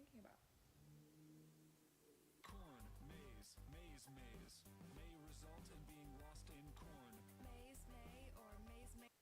thinking about? Corn, maze, maze, maze. May result in being lost in corn. Maze, may, or maze, may.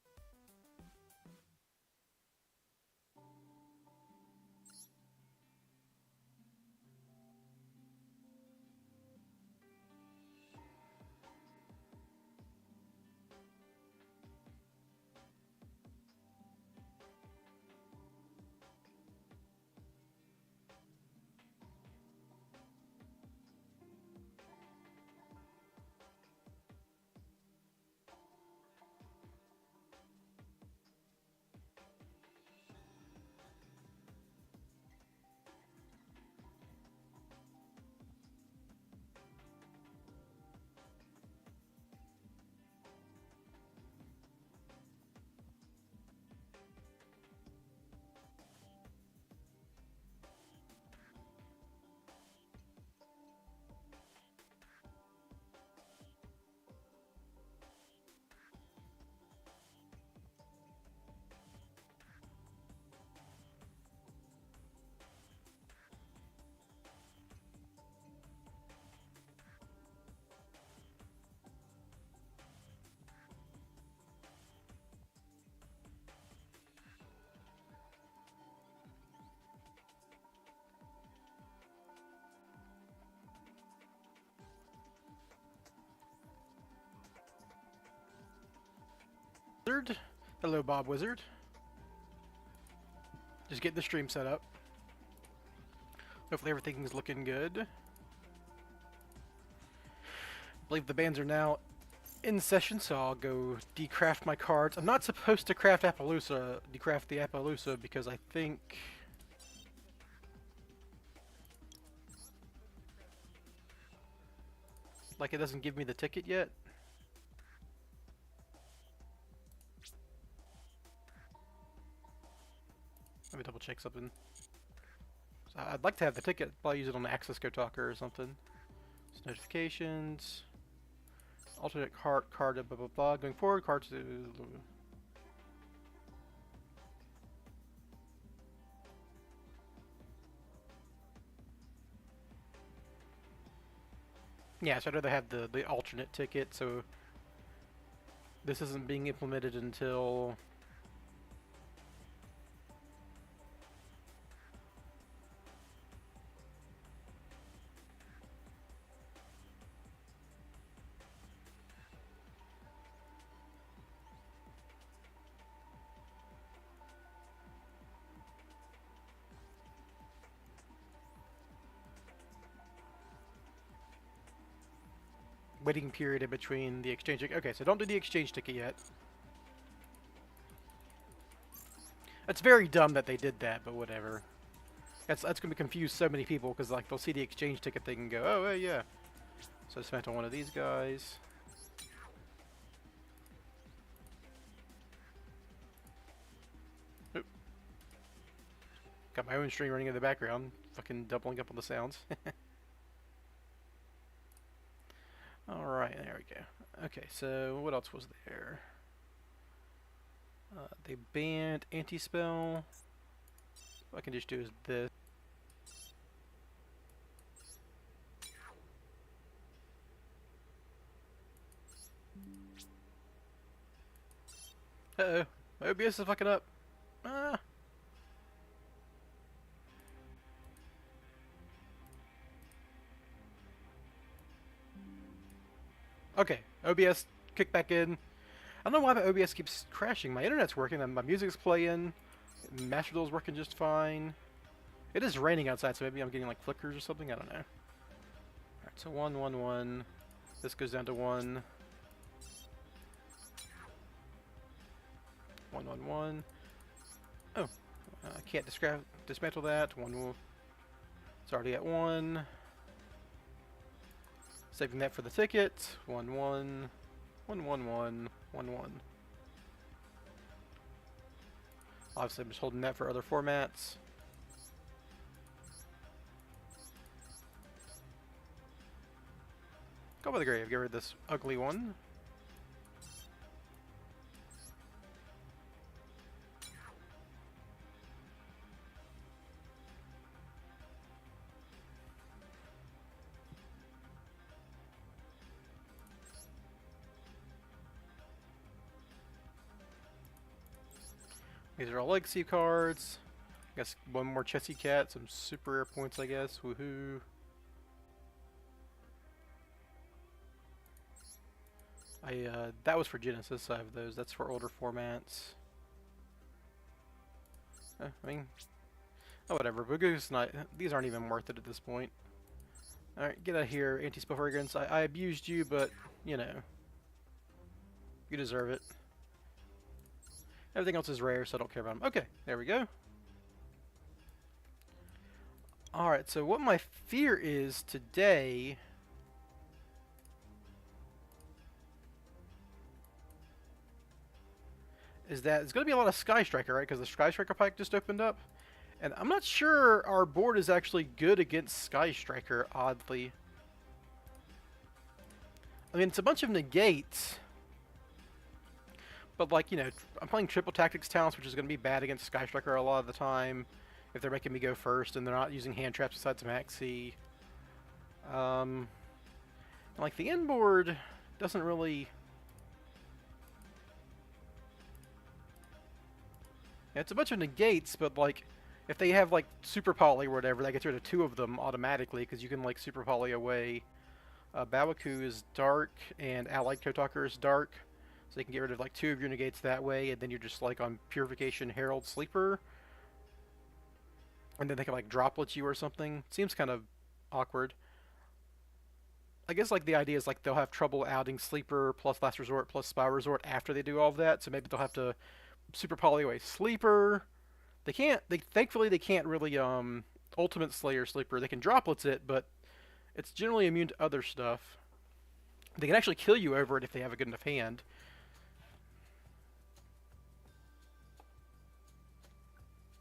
Wizard. Hello, Bob Wizard. Just getting the stream set up. Hopefully everything's looking good. I believe the bands are now in session, so I'll go decraft my cards. I'm not supposed to craft decraft the Appaloosa because I think like it doesn't give me the ticket yet. Let me double check something. So I'd like to have the ticket. Probably use it on Access Go Talker or something. So notifications. Alternate card, blah blah blah. Going forward, cards. Yeah, so I'd rather have the alternate ticket. So this isn't being implemented until waiting period in between the exchange. Okay, so don't do the exchange ticket yet. It's very dumb that they did that, but whatever. That's gonna confuse so many people because like they'll see the exchange ticket thing and go, oh yeah. So I spent on one of these guys. Oop. Got my own string running in the background, fucking doubling up on the sounds. Alright, there we go. Okay, so what else was there? They banned anti-spell. What I can just do is this. Uh-oh. My OBS is fucking up. Ah. Okay, OBS kick back in. I don't know why my OBS keeps crashing. My internet's working, and my music's playing. Master Duel's working just fine. It is raining outside, so maybe I'm getting like flickers or something. I don't know. Alright, so 1, 1, 1. This goes down to 1. 1, 1, 1. Oh, I can't dismantle that. One will. It's already at 1. Saving that for the ticket. 1, 1. 1, 1, 1. 1, 1. Obviously, I'm just holding that for other formats. Go by the grave. Get rid of this ugly one. These are all legacy cards. I guess one more Chessy Cat, some super rare points, I guess. Woohoo. That was for Genesis. I have those. That's for older formats. I mean, oh, whatever. Bugu's not. These aren't even worth it at this point. Alright, get out of here, anti-spell fragrance. I abused you, but, you know. You deserve it. Everything else is rare, so I don't care about them. Okay, there we go. Alright, so what my fear is today... is that it's going to be a lot of Sky Striker, right? Because the Sky Striker pack just opened up. And I'm not sure our board is actually good against Sky Striker, oddly. I mean, it's a bunch of negates. But, like, you know, I'm playing Triple Tactics Talents, which is going to be bad against Sky Striker a lot of the time. If they're making me go first and they're not using hand traps besides Maxi. And, like, the end board doesn't really... Yeah, it's a bunch of negates, but, like, if they have, like, Super Poly or whatever, that gets rid of 2 of them automatically, because you can, like, Super Poly away. Bawaku is dark, and Allied Kotalker is dark. So you can get rid of, like, 2 of your negates that way, and then you're just, like, on Purification Herald Sleeper. And then they can, like, droplet you or something. Seems kind of awkward. I guess, like, the idea is, like, they'll have trouble outing Sleeper plus Last Resort plus Spy Resort after they do all of that, so maybe they'll have to Super Poly away Sleeper. They can't, thankfully they can't really, Ultimate Slayer Sleeper. They can droplets it, but it's generally immune to other stuff. They can actually kill you over it if they have a good enough hand.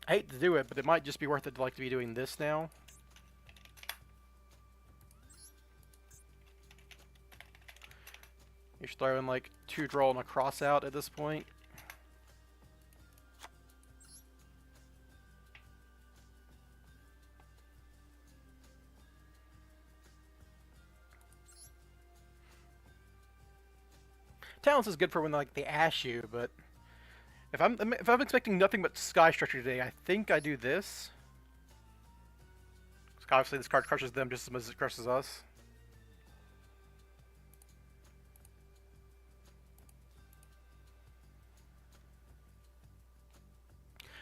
I hate to do it, but it might just be worth it to, like, to be doing this now. You're throwing, like, 2 draw and a cross out at this point. Talents is good for when, like, they ash you, but if I'm expecting nothing but Sky Structure today, I think I do this. Obviously, this card crushes them just as much as it crushes us.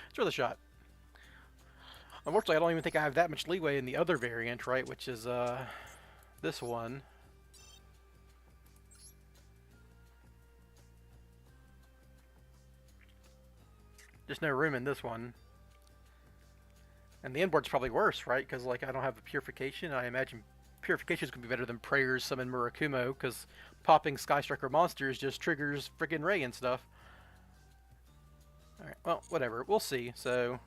It's worth a shot. Unfortunately, I don't even think I have that much leeway in the other variant, right? Which is this one. Just no room in this one. And the inboard's probably worse, right? Because, like, I don't have the Purification. I imagine Purification is going to be better than Prayers, Summon Murakumo, because popping Sky Striker monsters just triggers friggin' Ray and stuff. Alright, well, whatever. We'll see, so...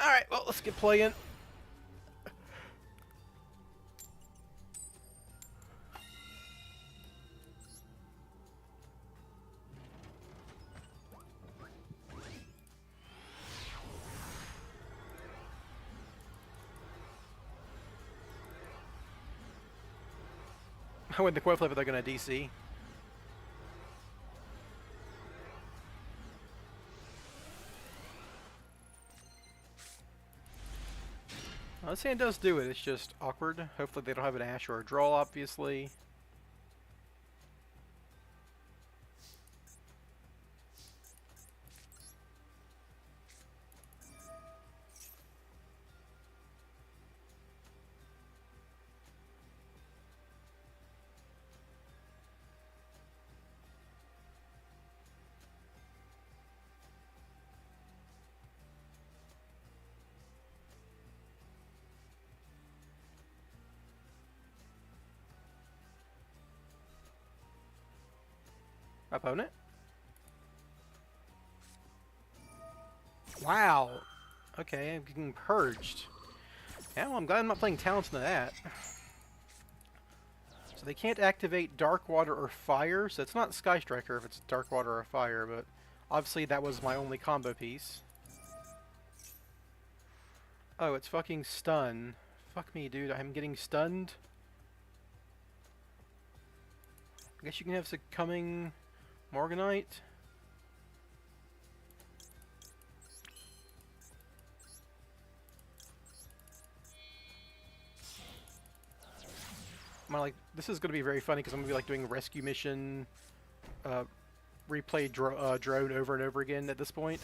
Alright, well, let's get playing. I win the coin flip, but they're going to DC. Well, this hand does do it, it's just awkward. Hopefully they don't have an Ash or a draw, obviously. Opponent. Wow. Okay, I'm getting purged. Yeah, well, I'm glad I'm not playing talents into that. So they can't activate Dark Water or Fire, so it's not Sky Striker if it's Dark Water or Fire, but obviously that was my only combo piece. Oh, it's fucking stun. Fuck me, dude. I'm getting stunned. I guess you can have succumbing Morganite. This is gonna be very funny because I'm gonna be like doing rescue mission, replay drone over and over again at this point.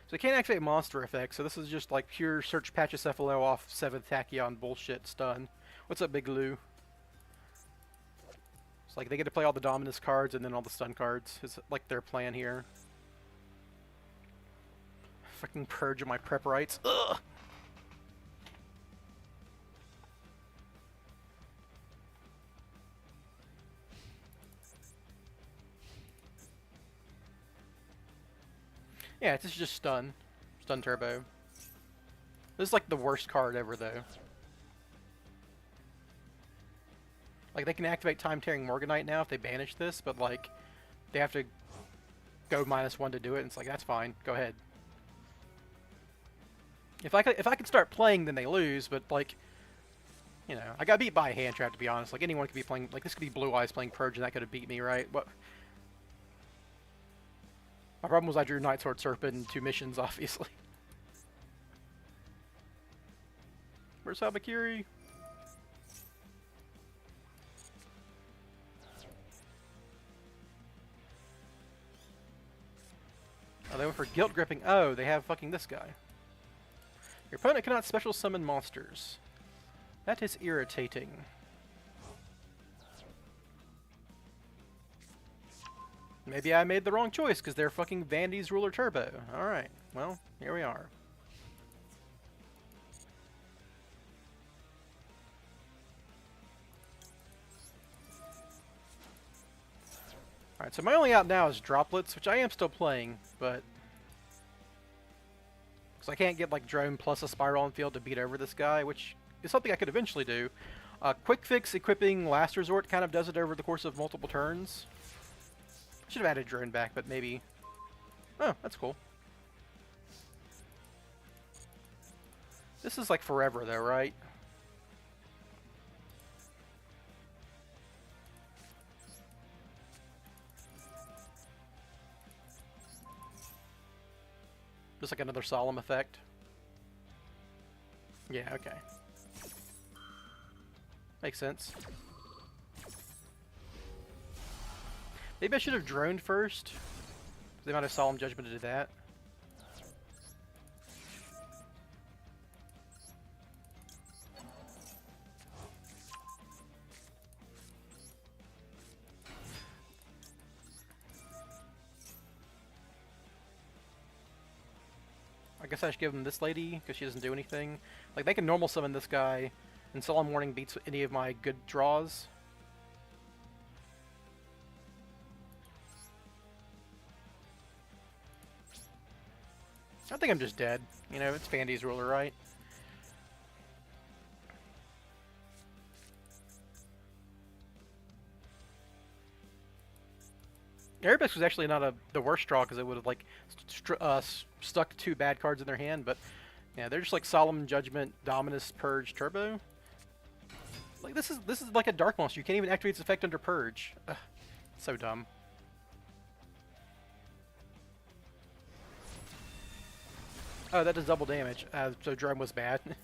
So I can't activate monster effects, so this is just like pure search Pachycephalo off 7th Tachyon bullshit stun. What's up, Big Lou? It's like they get to play all the Dominus cards and then all the stun cards. It's like their plan here. Fucking purge of my prep rights. Ugh! Yeah, this is just stun. Stun turbo. This is like the worst card ever, though. Like, they can activate Time-Tearing Morganite now if they banish this, but, like, they have to go -1 to do it, and it's like, that's fine. Go ahead. If I could start playing, then they lose, but, like, you know, I got beat by a hand trap, to be honest. Like, anyone could be playing, like, this could be Blue Eyes playing Purge, and that could have beat me, right? But my problem was I drew Night Sword Serpent in 2 missions, obviously. Where's Habakiri? Oh, they went for Guilt Gripping. Oh, they have fucking this guy. Your opponent cannot special summon monsters. That is irritating. Maybe I made the wrong choice because they're fucking Vandy's Ruler Turbo. Alright, well, here we are. Alright, so my only out now is Droplets, which I am still playing, but because I can't get like Drone plus a Spyral on field to beat over this guy, which is something I could eventually do. Quick Fix equipping Last Resort kind of does it over the course of multiple turns. I should have added Drone back, but maybe... Oh, that's cool. This is like forever though, right? Just like another solemn effect. Yeah, okay. Makes sense. Maybe I should have droned first. They might have Solemn Judgment to do that. I guess I should give them this lady, because she doesn't do anything. Like, they can normal summon this guy, and Solemn Warning beats any of my good draws. I think I'm just dead. You know, it's Vandy's Ruler, right? Arabex was actually not the worst draw because it would have like stuck 2 bad cards in their hand, but yeah, they're just like Solemn Judgment, Dominus, Purge, Turbo. Like this is like a dark monster. You can't even activate its effect under Purge. Ugh, so dumb. Oh, that does double damage. So Drone was bad. Didn't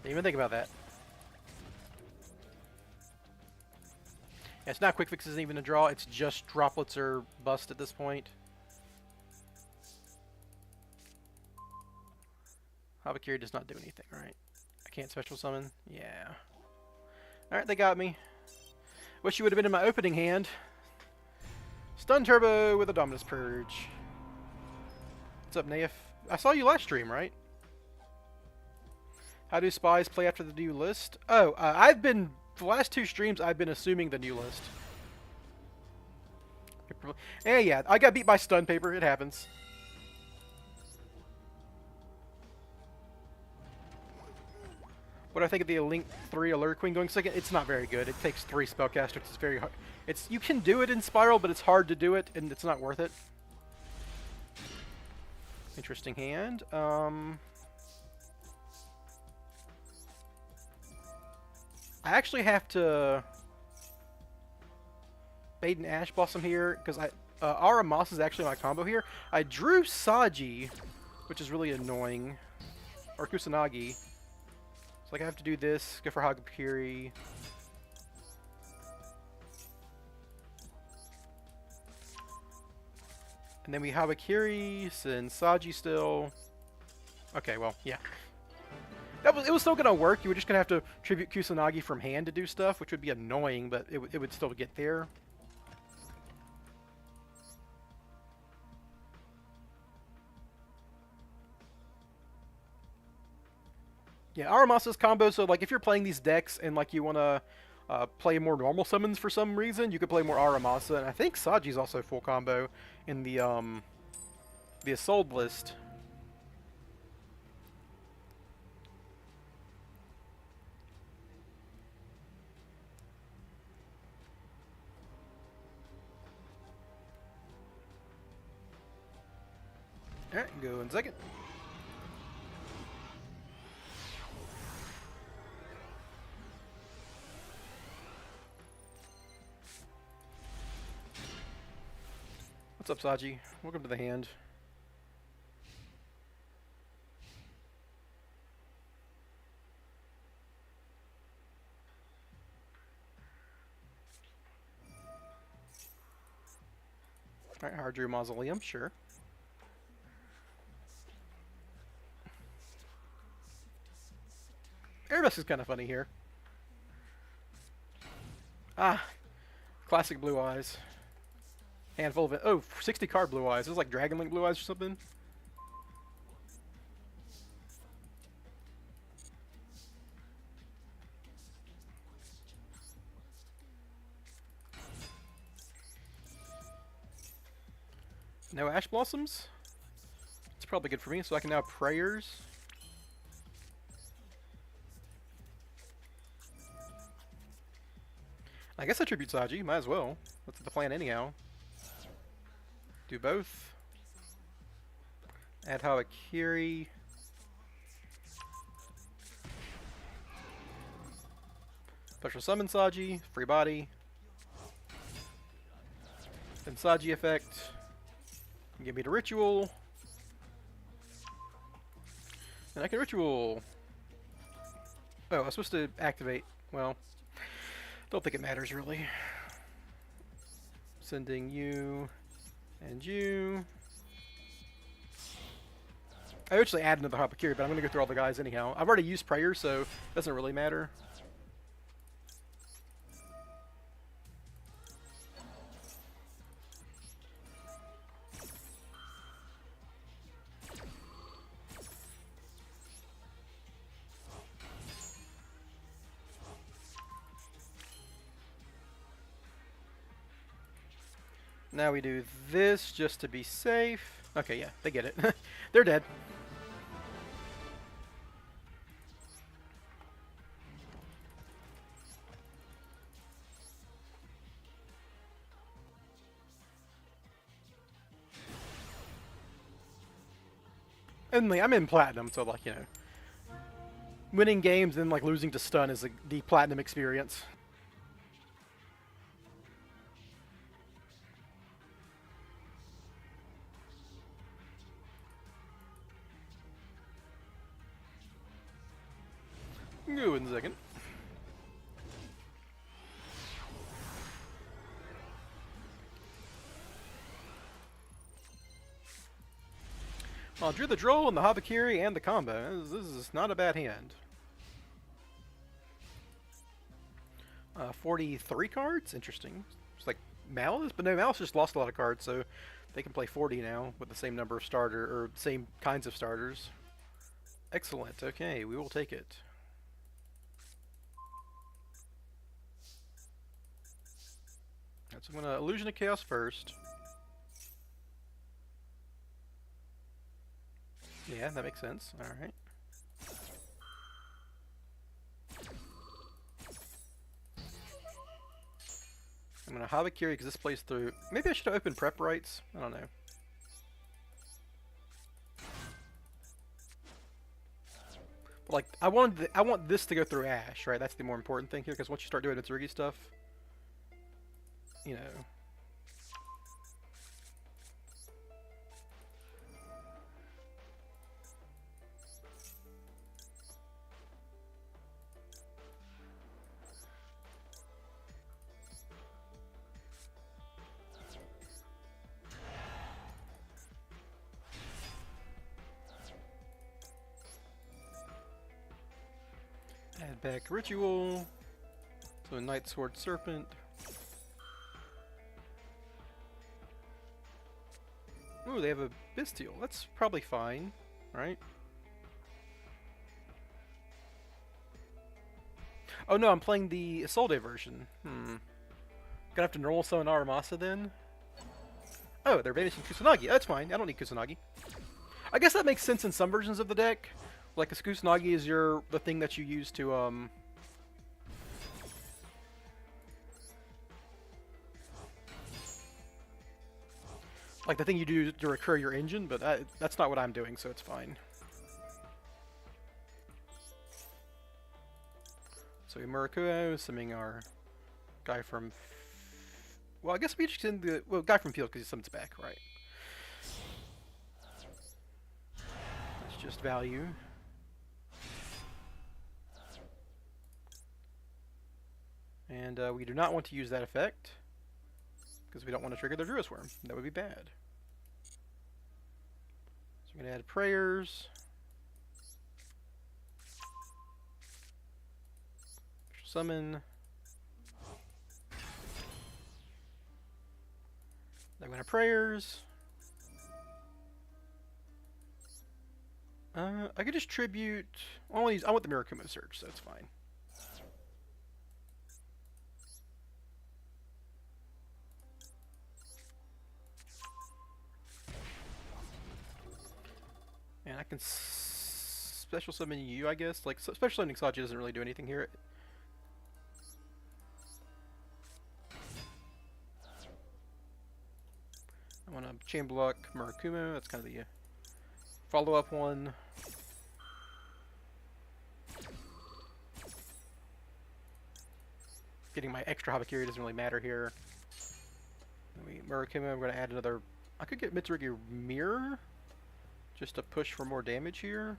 even think about that. Yeah, it's not Quick Fix isn't even a draw. It's just Droplets or bust at this point. Habakiri does not do anything, right? I can't special summon? Yeah. Alright, they got me. Wish you would have been in my opening hand. Stun Turbo with a Dominus Purge. What's up, Naif? I saw you last stream, right? How do spies play after the new list? Oh, I've been... The last 2 streams, I've been assuming the new list. Yeah, I got beat by stun paper. It happens. What do I think of the Link 3 Alert Queen going second? It's not very good. It takes 3 spellcasters. It's very hard. You can do it in Spyral, but it's hard to do it, and it's not worth it. Interesting hand. I actually have to bait an Ash Blossom here because Aura Moss is actually my combo here. I drew Saji, which is really annoying, or Kusanagi. So like I have to do this, go for Hagakiri. And then we Hagakiri, send Saji still. Okay, well, yeah. It was still gonna work. You were just gonna have to tribute Kusanagi from hand to do stuff, which would be annoying, but it would still get there. Yeah, Aramasa's combo, so like if you're playing these decks and like you wanna play more normal summons for some reason, you could play more Aramasa, and I think Saji's also full combo in the Assault list. Alright, go in second. What's up, Saji? Welcome to the hand. Alright, Hardrew Mausoleum, sure. Erebus is kind of funny here. Ah, classic Blue Eyes. Handful of it. Oh, 60 card Blue Eyes. This is like Dragon Link Blue Eyes or something. No Ash Blossoms? It's probably good for me, so I can now Prayers. I guess I tribute Saji, might as well. That's the plan anyhow. Do both. Add Hawakiri. Special Summon Saji, free body. Then Saji effect. Give me the ritual. And I can ritual. Oh, I was supposed to activate. Well, don't think it matters really. Sending you and you. I actually add another Hapakiri, but I'm going to go through all the guys anyhow. I've already used Prayer, so it doesn't really matter. Now we do this just to be safe. Okay, yeah, they get it. They're dead. And like, I'm in Platinum, so like, you know, winning games and like losing to stun is the Platinum experience. Go in a second. Well, I drew the Droll and the Habakiri and the combo. This is not a bad hand. 43 cards? Interesting. It's like Malice, but no, Malice just lost a lot of cards, so they can play 40 now with the same number of or same kinds of starters. Excellent. Okay, we will take it. So I'm gonna Illusion of Chaos first. Yeah, that makes sense. Alright. I'm gonna Habakiri because this plays through. Maybe I should have opened Prep Rights. I don't know. Like, I want this to go through Ash, right? That's the more important thing here, because once you start doing Mitsurugi stuff, you know. Add back Ritual. So a Night Sword Serpent. Ooh, they have a Bestial. That's probably fine, right? Oh no, I'm playing the Isolde version. Gonna have to normal summon Aramasa then? Oh, they're banishing Kusanagi. That's fine. I don't need Kusanagi. I guess that makes sense in some versions of the deck. Like, a Kusanagi is the thing that you use to, like, the thing you do to recur your engine, but that's not what I'm doing, so it's fine. So, Murakuo, summoning our guy from... Well, I guess we just send the... Well, guy from field, because he summons back, right. That's just value. And we do not want to use that effect, because we don't want to trigger the Druid Worm. That would be bad. So we're going to add prayers. Summon. I'm going to prayers. I could just tribute. I want the Mirakumo Surge, so that's fine. And I can special summon you, I guess. Like, special summoning Saji doesn't really do anything here. I want to chain block Murakumo. That's kind of the follow-up one. Getting my extra Habakiri doesn't really matter here. Murakumo, I'm going to add another... I could get Mitsurugi Mirror, just to push for more damage here.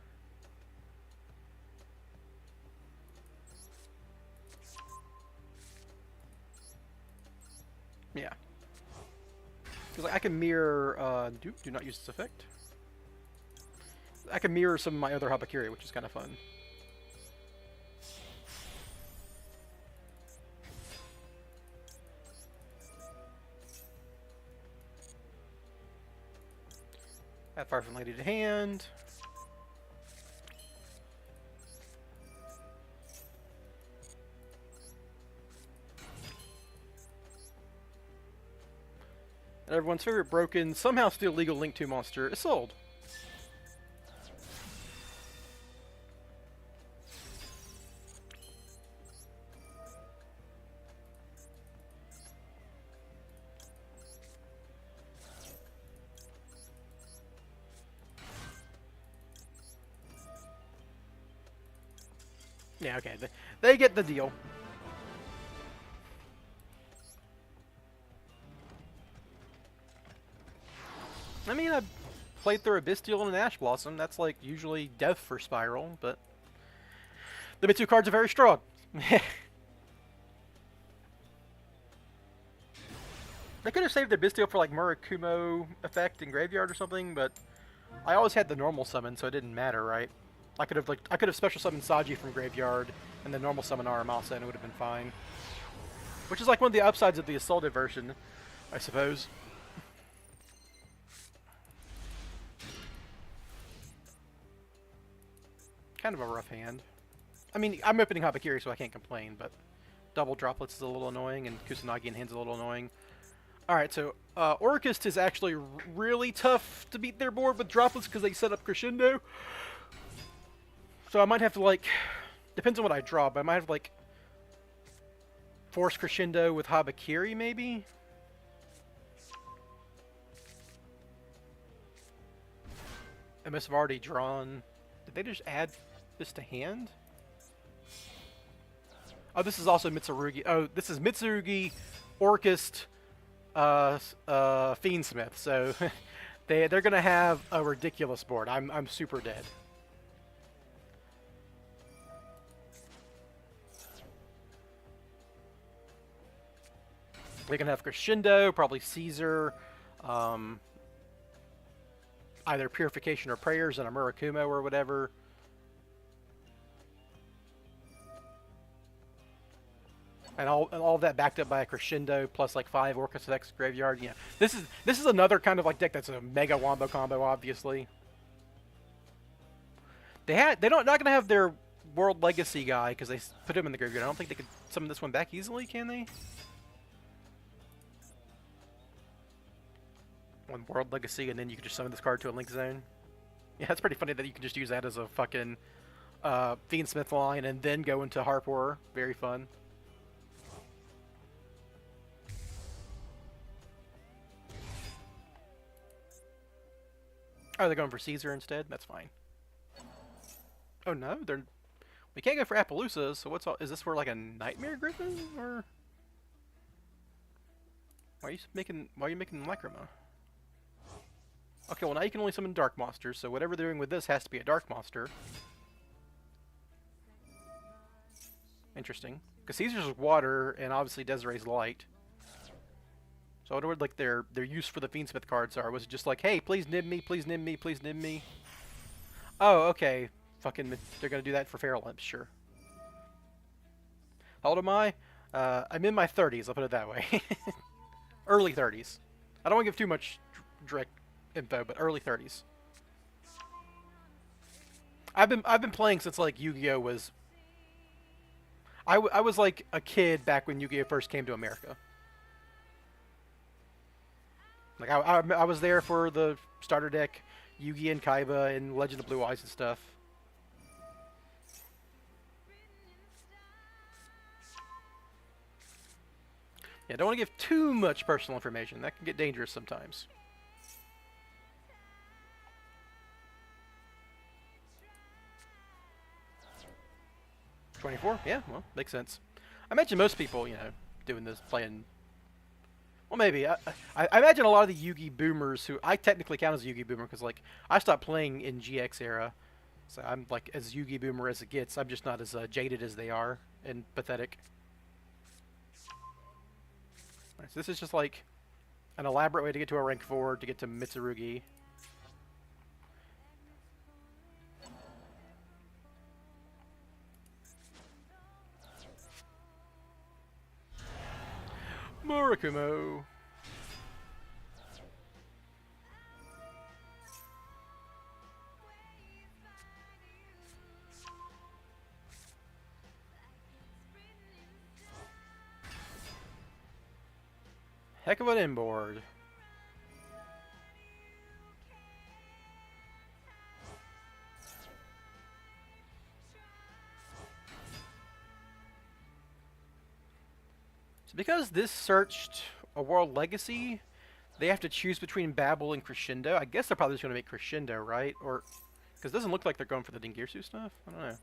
Yeah. Because like, I can mirror... do not use this effect. I can mirror some of my other Habakiri, which is kind of fun. Add Fire from Lady to hand. And everyone's favorite broken, somehow still legal Link 2 monster is sold. Yeah, okay. They get the deal. I mean, I played through a Bestial and an Ash Blossom. That's like usually death for Spyral, but the Mitsu cards are very strong. They could have saved their Bestial for like Murakumo effect in Graveyard or something, but I always had the normal summon, so it didn't matter, right? I could have special summoned Saji from Graveyard and then normal summon Aramasa, and it would have been fine. Which is like one of the upsides of the Assaulted version, I suppose. Kind of a rough hand. I mean, I'm opening Habakiri, so I can't complain, but double droplets is a little annoying, and Kusanagi in hand's a little annoying. Alright, so Orchist is actually really tough to beat their board with droplets because they set up Crescendo. So I might have to, like, depends on what I draw, but I might have to, like, force Crescendo with Habakiri, maybe? I must have already drawn... Did they just add This to hand? Oh, this is also Mitsurugi. Oh, this is Mitsurugi, Orchist, Fiendsmith. So they're gonna have a ridiculous board. I'm super dead. They're gonna have Crescendo, probably Caesar, either Purification or Prayers and a Murakumo or whatever. And all of that backed up by a Crescendo plus like 5 Orchis X Graveyard. Yeah, this is another kind of like deck that's a mega wombo combo, obviously. They're not gonna have their World Legacy guy because they put him in the graveyard. I don't think they could summon this one back easily, can they? One World Legacy and then you can just summon this card to a Link Zone. Yeah, it's pretty funny that you can just use that as a fucking Fiendsmith line and then go into Harpor. Very fun. Oh, they're going for Caesar instead? That's fine. Oh no, we can't go for Appaloosas, so is this for like a Nightmare Griffin? Or why are you making Microma? Okay, well now you can only summon Dark Monsters, so whatever they're doing with this has to be a Dark Monster. Interesting. Because Caesar's water, and obviously Desiree's light. So I wonder what like their use for the Fiendsmith cards are. Was it just like, hey, please nib me, please nib me, please nib me? Oh, okay. Fucking, they're gonna do that for Feral Imps, sure. How old am I? I'm in my 30s. I'll put it that way. Early 30s. I don't want to give too much direct info, but early 30s. I've been playing since like Yu-Gi-Oh was. I was like a kid back when Yu-Gi-Oh first came to America. Like I was there for the starter deck, Yugi and Kaiba and Legend of Blue Eyes and stuff. Yeah, don't want to give too much personal information. That can get dangerous sometimes. $24? Yeah, well, makes sense. I imagine most people, doing this, playing. Well, maybe. I imagine a lot of the Yugi boomers who I technically count as a Yugi boomer because, like, I stopped playing in GX era, so I'm like as Yugi boomer as it gets. I'm just not as jaded as they are and pathetic. Right, so this is just like an elaborate way to get to a rank 4 to get to Mitsurugi. Murakumo. Heck of an inboard. So because this searched a World Legacy, they have to choose between Babel and Crescendo. I guess they're probably just going to make Crescendo, right? Or because it doesn't look like they're going for the Dingirsu stuff. I don't know.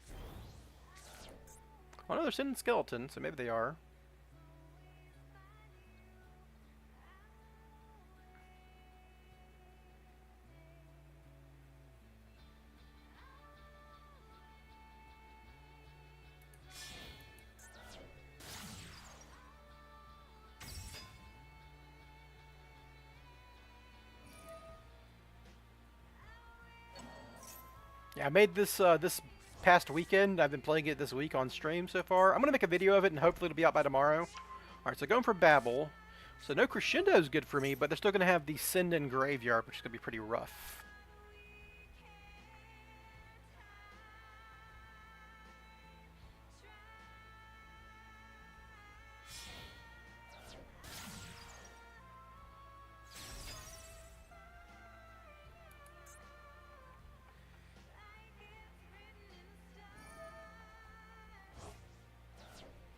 Oh no, they're sending Skeleton, so maybe they are. Yeah, I made this this past weekend. I've been playing it this week on stream so far. I'm gonna make a video of it, and hopefully it'll be out by tomorrow. All right, so going for Babel. So no Crescendo is good for me, but they're still gonna have the Send in Graveyard, which is gonna be pretty rough.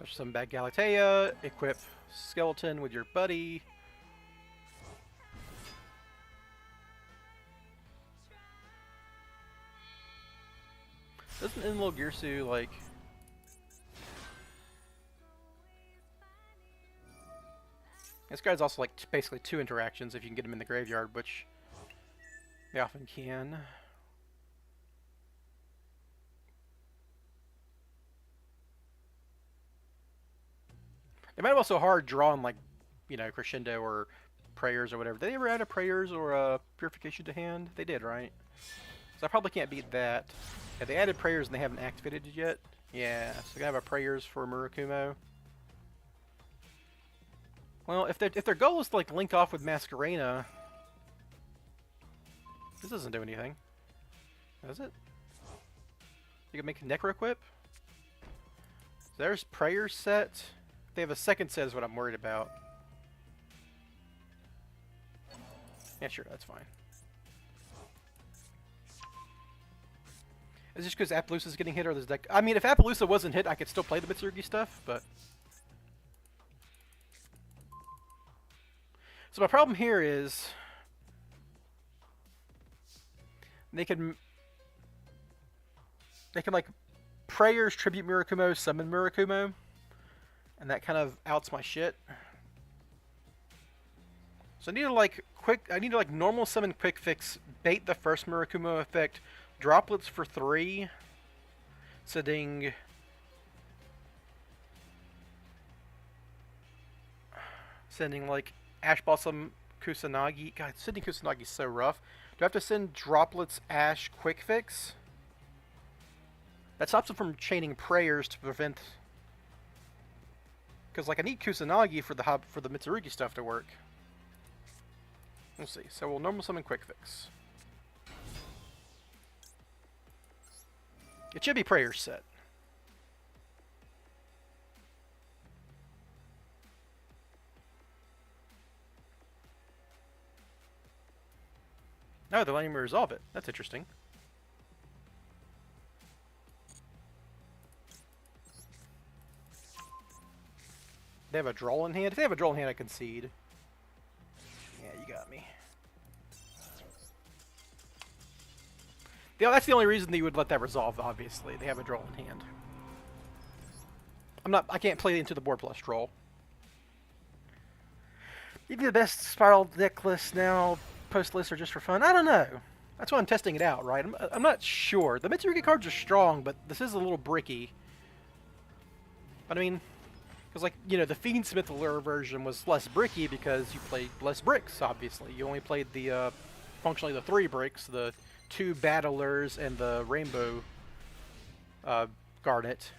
Some bad Galatea, equip Skeleton with your buddy. Doesn't Enlil Girsu like? This guy's also like basically 2 interactions if you can get him in the graveyard, which they often can. They might have also hard drawn like, you know, Crescendo or Prayers or whatever. Did they ever add a Prayers or a Purification to hand? They did, right? So I probably can't beat that. Yeah, they added Prayers and they haven't activated it yet. Yeah, so they're gonna have a Prayers for Murakumo. Well, if their goal is to like link off with Masquerena, this doesn't do anything, does it? You can make a Necro Equip. There's Prayers set. They have a second set is what I'm worried about. Yeah, sure, that's fine. Is it just because Appaloosa's getting hit or this deck? I mean, if Appaloosa wasn't hit, I could still play the Mitsurugi stuff, but... So my problem here is... They can like, Prayers, Tribute Murakumo, Summon Murakumo, and that kind of outs my shit. So I need to like normal summon quick fix, bait the first Murakumo effect, droplets for 3, sending like Ash Blossom Kusanagi. God, sending Kusanagi is so rough. Do I have to send droplets Ash quick fix? That stops them from chaining Prayers to prevent. Because like I need Kusanagi for the Mitsurugi stuff to work. We'll see. So we'll normal summon quick fix. It should be Prayers set. No, they're letting me resolve it. That's interesting. They have a draw in hand? If they have a draw in hand, I concede. Yeah, you got me. That's the only reason that you would let that resolve, obviously. They have a draw in hand. I can't play into the board plus draw. Maybe the best Spyral deck lists now, post lists are just for fun. I don't know. That's why I'm testing it out, right? I'm not sure. The Mitsurugi cards are strong, but this is a little bricky. But I mean, because like, you know, the Fiendsmith Allure version was less bricky because you played less bricks, obviously. You only played the, functionally the 3 bricks, the 2 Battlers and the Rainbow Garnet.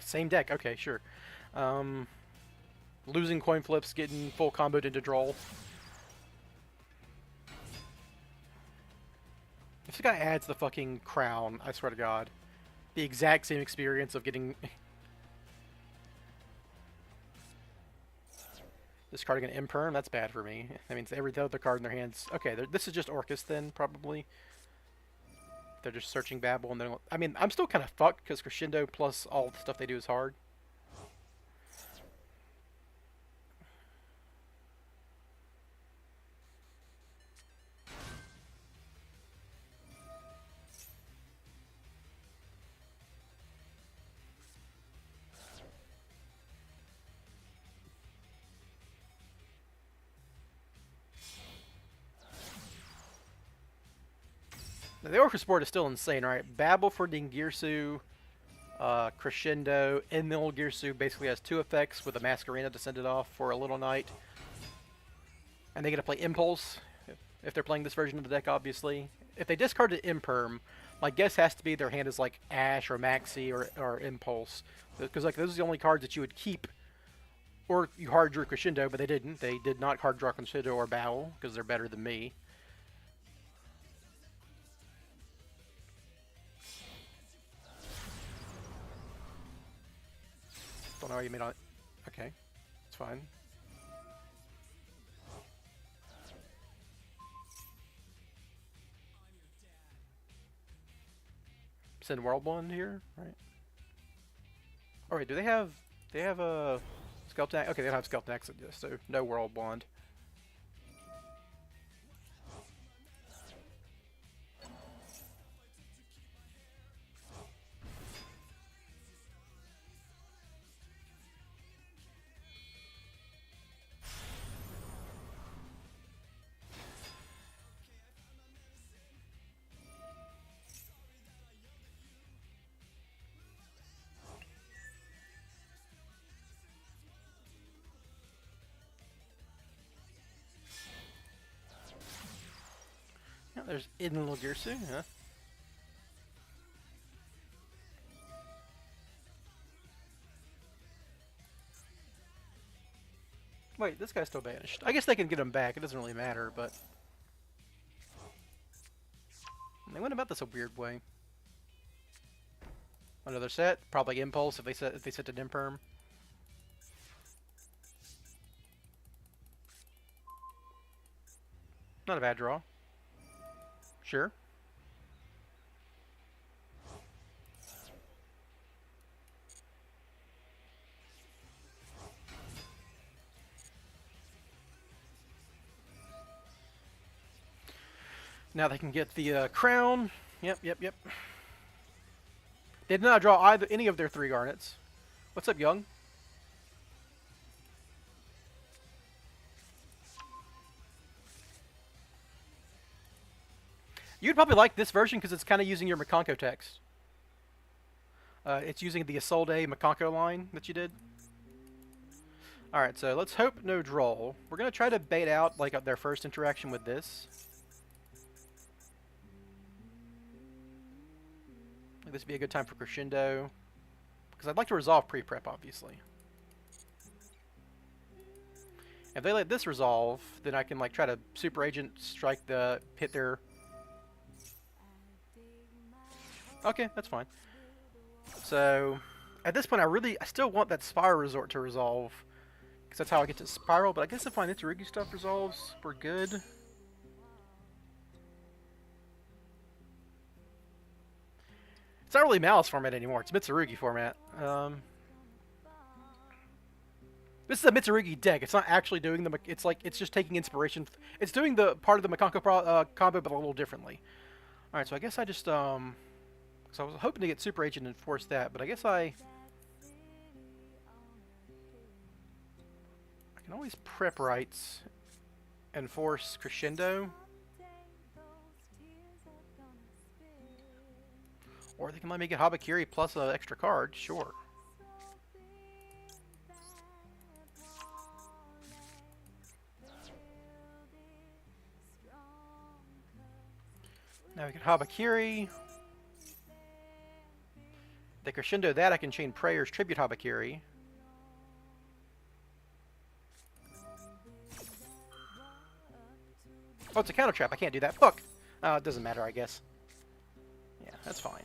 Same deck, okay, sure. Losing coin flips, getting full comboed into draw. If this guy adds the fucking crown, I swear to God. The exact same experience of getting... Discarding an Imperm, that's bad for me. That means every other card in their hands... Okay, this is just Orcus then, probably. They're just searching Babel and then... I mean, I'm still kind of fucked because Crescendo plus all the stuff they do is hard. The Orcus board is still insane, right? Babel for Dingirsu, Crescendo, Enlil Girsu basically has 2 effects with a Masquerena to send it off for a little night. And they get to play Impulse, if they're playing this version of the deck, obviously. If they discarded Imperm, my guess has to be their hand is like Ash or Maxi or Impulse. Because like those are the only cards that you would keep. Or you hard drew Crescendo, but they didn't. They did not hard draw Crescendo or Babel, because they're better than me. Don't know how you made on it. Okay, it's fine. Send World One here, right? Oh wait, do they have a Skeleton Axe? Okay, they don't have Skeleton Axe, so no World Bond. There's Idin Girsu, huh? Wait, this guy's still banished. I guess they can get him back. It doesn't really matter, but they went about this a weird way. Another set, probably Impulse if they set to Imperm. Not a bad draw. Sure. Now they can get the crown. Yep. They did not draw any of their 3 Garnets. What's up, Young? You'd probably like this version because it's kind of using your Makonko text. It's using the Isolde Makonko line that you did. Alright, so let's hope no draw. We're going to try to bait out like their first interaction with this. This would be a good time for Crescendo. Because I'd like to resolve pre-prep, obviously. If they let this resolve, then I can like try to Super Agent strike hit their... Okay, that's fine. So, at this point I still want that Spyral Resort to resolve. Because that's how I get to Spyral, but I guess if my Mitsurugi stuff resolves, we're good. It's not really Malice format anymore, it's Mitsurugi format. This is a Mitsurugi deck, it's not actually doing the... It's just taking inspiration... It's doing the part of the Makonko combo, but a little differently. Alright, so I guess I just, so I was hoping to get Super Agent and force that, but I guess I can always prep rights and force Crescendo. Or they can let me get Habakiri plus an extra card, sure. Now we get Habakiri. The Crescendo that I can chain Prayers, Tribute Habakiri. Oh, it's a counter trap. I can't do that. Fuck! It doesn't matter, I guess. Yeah, that's fine.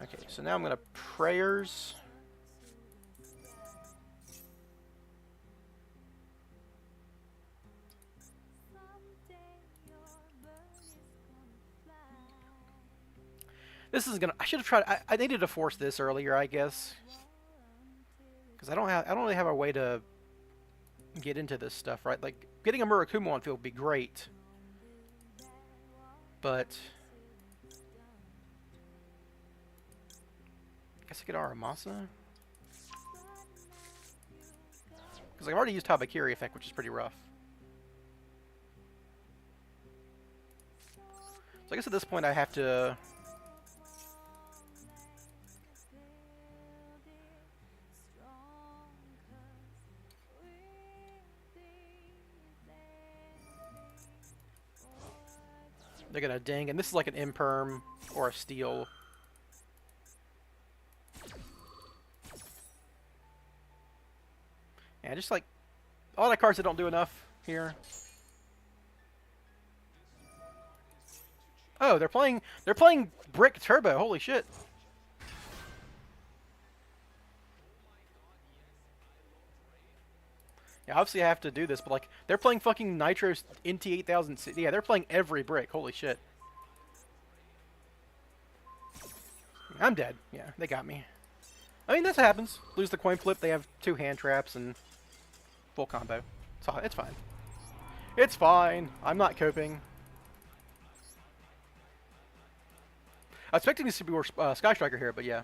Okay, so now I'm going to Prayers. This is gonna... I should have tried... I needed to force this earlier, I guess. Because I don't really have a way to get into this stuff, right? Like, getting a Murakumo on field would be great. But... I guess I could Aramasa? Because I've already used Habakiri effect, which is pretty rough. So I guess at this point I have to... They're gonna ding, and this is like an Imperm or a Steal. Yeah, just like a lot of cards that don't do enough here. Oh, they're playing Brick Turbo. Holy shit. Yeah, obviously I have to do this, but like they're playing fucking Nitro NT 8000. Yeah, they're playing every brick. Holy shit. I'm dead. Yeah, they got me. I mean, this happens. Lose the coin flip. They have 2 hand traps and full combo. So it's fine. It's fine. I'm not coping. I was expecting this to be more Sky Striker here, but yeah.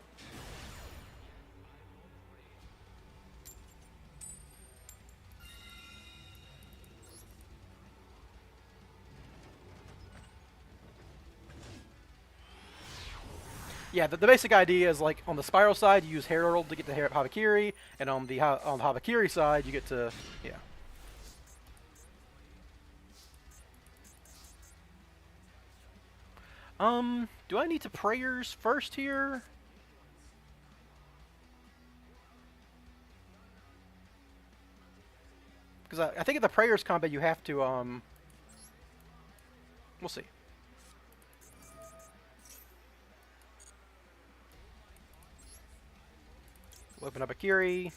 Yeah, the basic idea is like on the Spyral side, you use Herald to get to Habakiri, and on the Habakiri side, you get to Do I need to prayers first here? Because I think in the prayers combat you have to, we'll see. We'll open up a Kiri.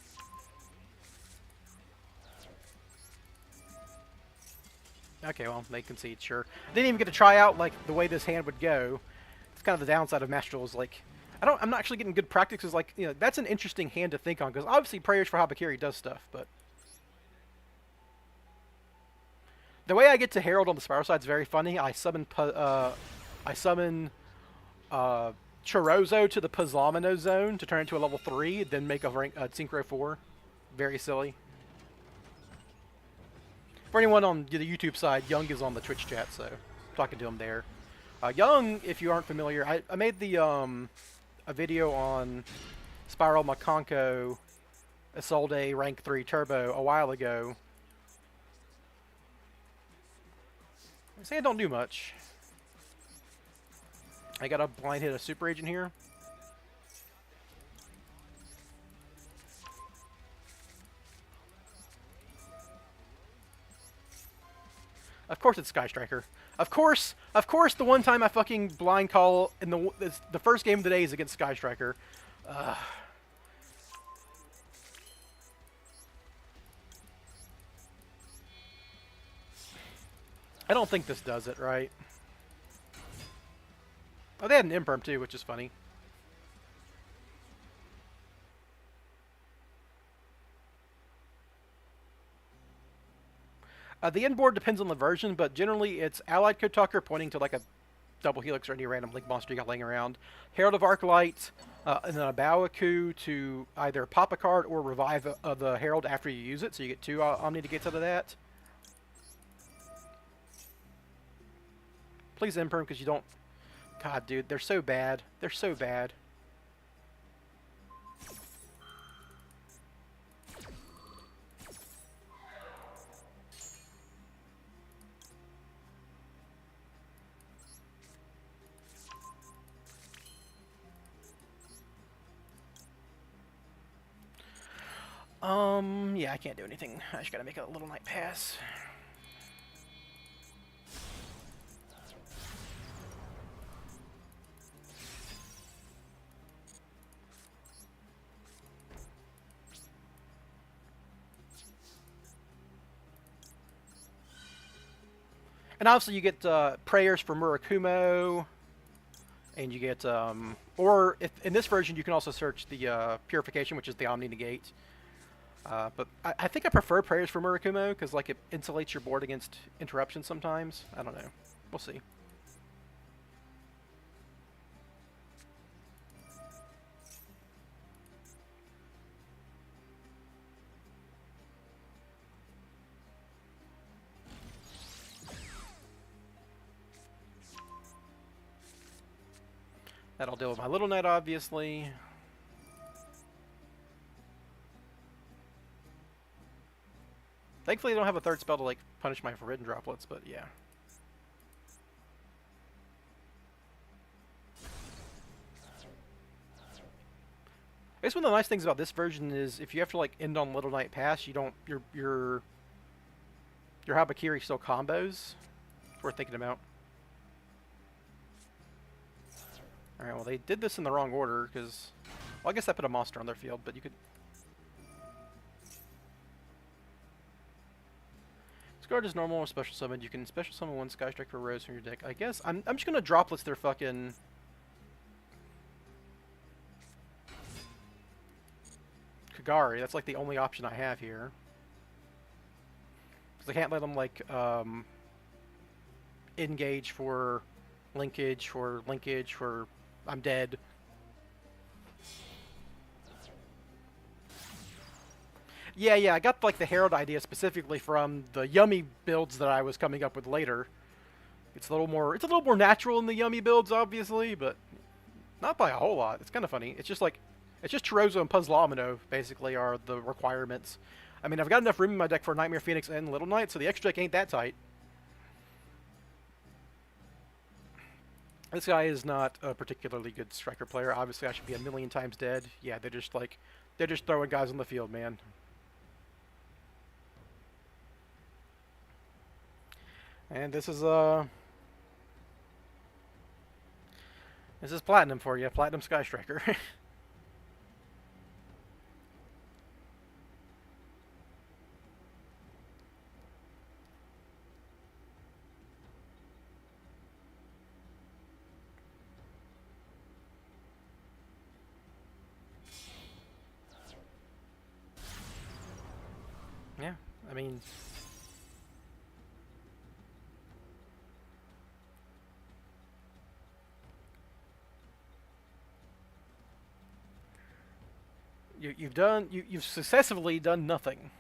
Okay, well, they concede, sure. Didn't even get to try out, like, the way this hand would go. It's kind of the downside of Master Duel is, like, I'm not actually getting good practice, because, like, you know, that's an interesting hand to think on, because obviously Prayers for Habakiri does stuff, but the way I get to Herald on the Spyral side is very funny. I summon Chorozo to the Pazlamino zone to turn into a level 3, then make a Synchro 4. Very silly. For anyone on the YouTube side, Young is on the Twitch chat, so I'm talking to him there. Young, if you aren't familiar, I made the a video on Spyral Makonko Isolde Rank 3 Turbo a while ago. I say I don't do much. I got a blind hit a Super Agent here. Of course it's Sky Striker. Of course, the one time I fucking blind call in the first game of the day is against Sky Striker. I don't think this does it, right? Oh, they had an Imperm too, which is funny. The inboard depends on the version, but generally it's Allied Kotucker pointing to like a double helix or any random link monster you got laying around. Herald of Arclight, and then a Bawaku to either pop a card or revive the Herald after you use it, so you get 2 Omni Negates out of that. Please Imperm, because you don't... God, dude, they're so bad. They're so bad. Yeah, I can't do anything. I just gotta make a little night pass. And obviously you get prayers for Murakumo, and you get, or if, in this version you can also search the Purification, which is the Omni Negate. But I think I prefer prayers for Murakumo, because like it insulates your board against interruptions sometimes. I don't know. We'll see. That'll deal with my Little Knight, obviously. Thankfully, I don't have a third spell to like punish my Forbidden Droplets, but yeah. I guess one of the nice things about this version is if you have to like end on Little Knight Pass, you don't your Habakiri still combos. It's worth thinking about. Alright, well they did this in the wrong order, because... Well, I guess I put a monster on their field, but you could... Discard is normal or special summon. You can special summon 1 Sky Striker Rose from your deck. I guess I'm just gonna droplets their fucking... Kagari. That's like the only option I have here. Because I can't let them like, engage for linkage, for I'm dead. Yeah, I got like the Herald idea specifically from the Yummy builds that I was coming up with later. It's a little more natural in the Yummy builds, obviously, but not by a whole lot. It's kind of funny. It's just Chorozo and Puzzlamino basically are the requirements. I mean, I've got enough room in my deck for Nightmare Phoenix and Little Knight, so the extra deck ain't that tight. This guy is not a particularly good striker player. Obviously, I should be a million times dead. Yeah, they're just throwing guys on the field, man. And this is platinum for you, platinum Sky Striker. Yeah, I mean, you've successfully done nothing.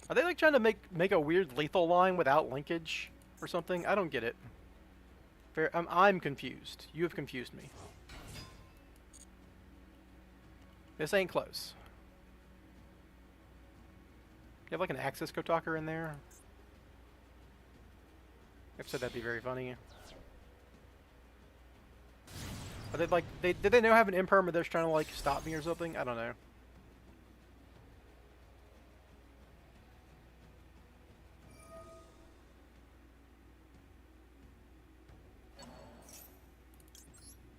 Are they like trying to make a weird lethal line without linkage or something? I don't get it. I'm confused. You have confused me. This ain't close. You have like an Axis Kotaker in there? If so, that'd be very funny. Are they like did they now have an imperm or they're just trying to like stop me or something? I don't know.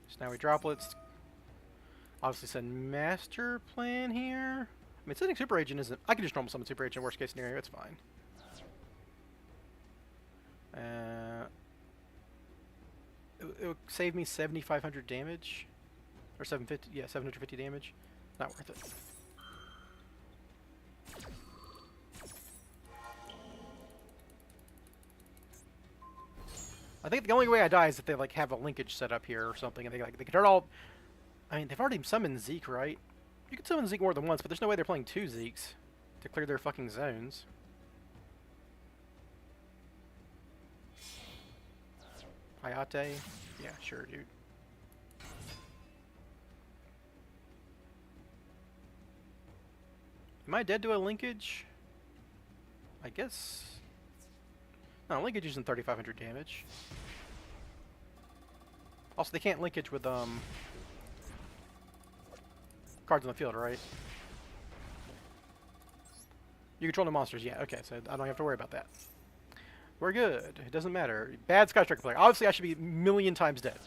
So now we droplets. Obviously send master plan here. I mean sending super agent isn't I can just normal summon super agent worst case scenario, it's fine. It would save me 7,500 damage. Or 750, yeah, 750 damage. Not worth it. I think the only way I die is if they like have a linkage set up here or something, and they can turn all. I mean, they've already summoned Zeke, right? You can summon Zeke more than once, but there's no way they're playing two Zekes to clear their fucking zones. Hayate? Yeah, sure, dude. Am I dead to a linkage? I guess. No, linkage isn't 3,500 damage. Also, they can't linkage with cards on the field, right? You control the monsters, yeah. Okay, so I don't have to worry about that. We're good. It doesn't matter. Bad Sky Striker player. Obviously, I should be a million times dead.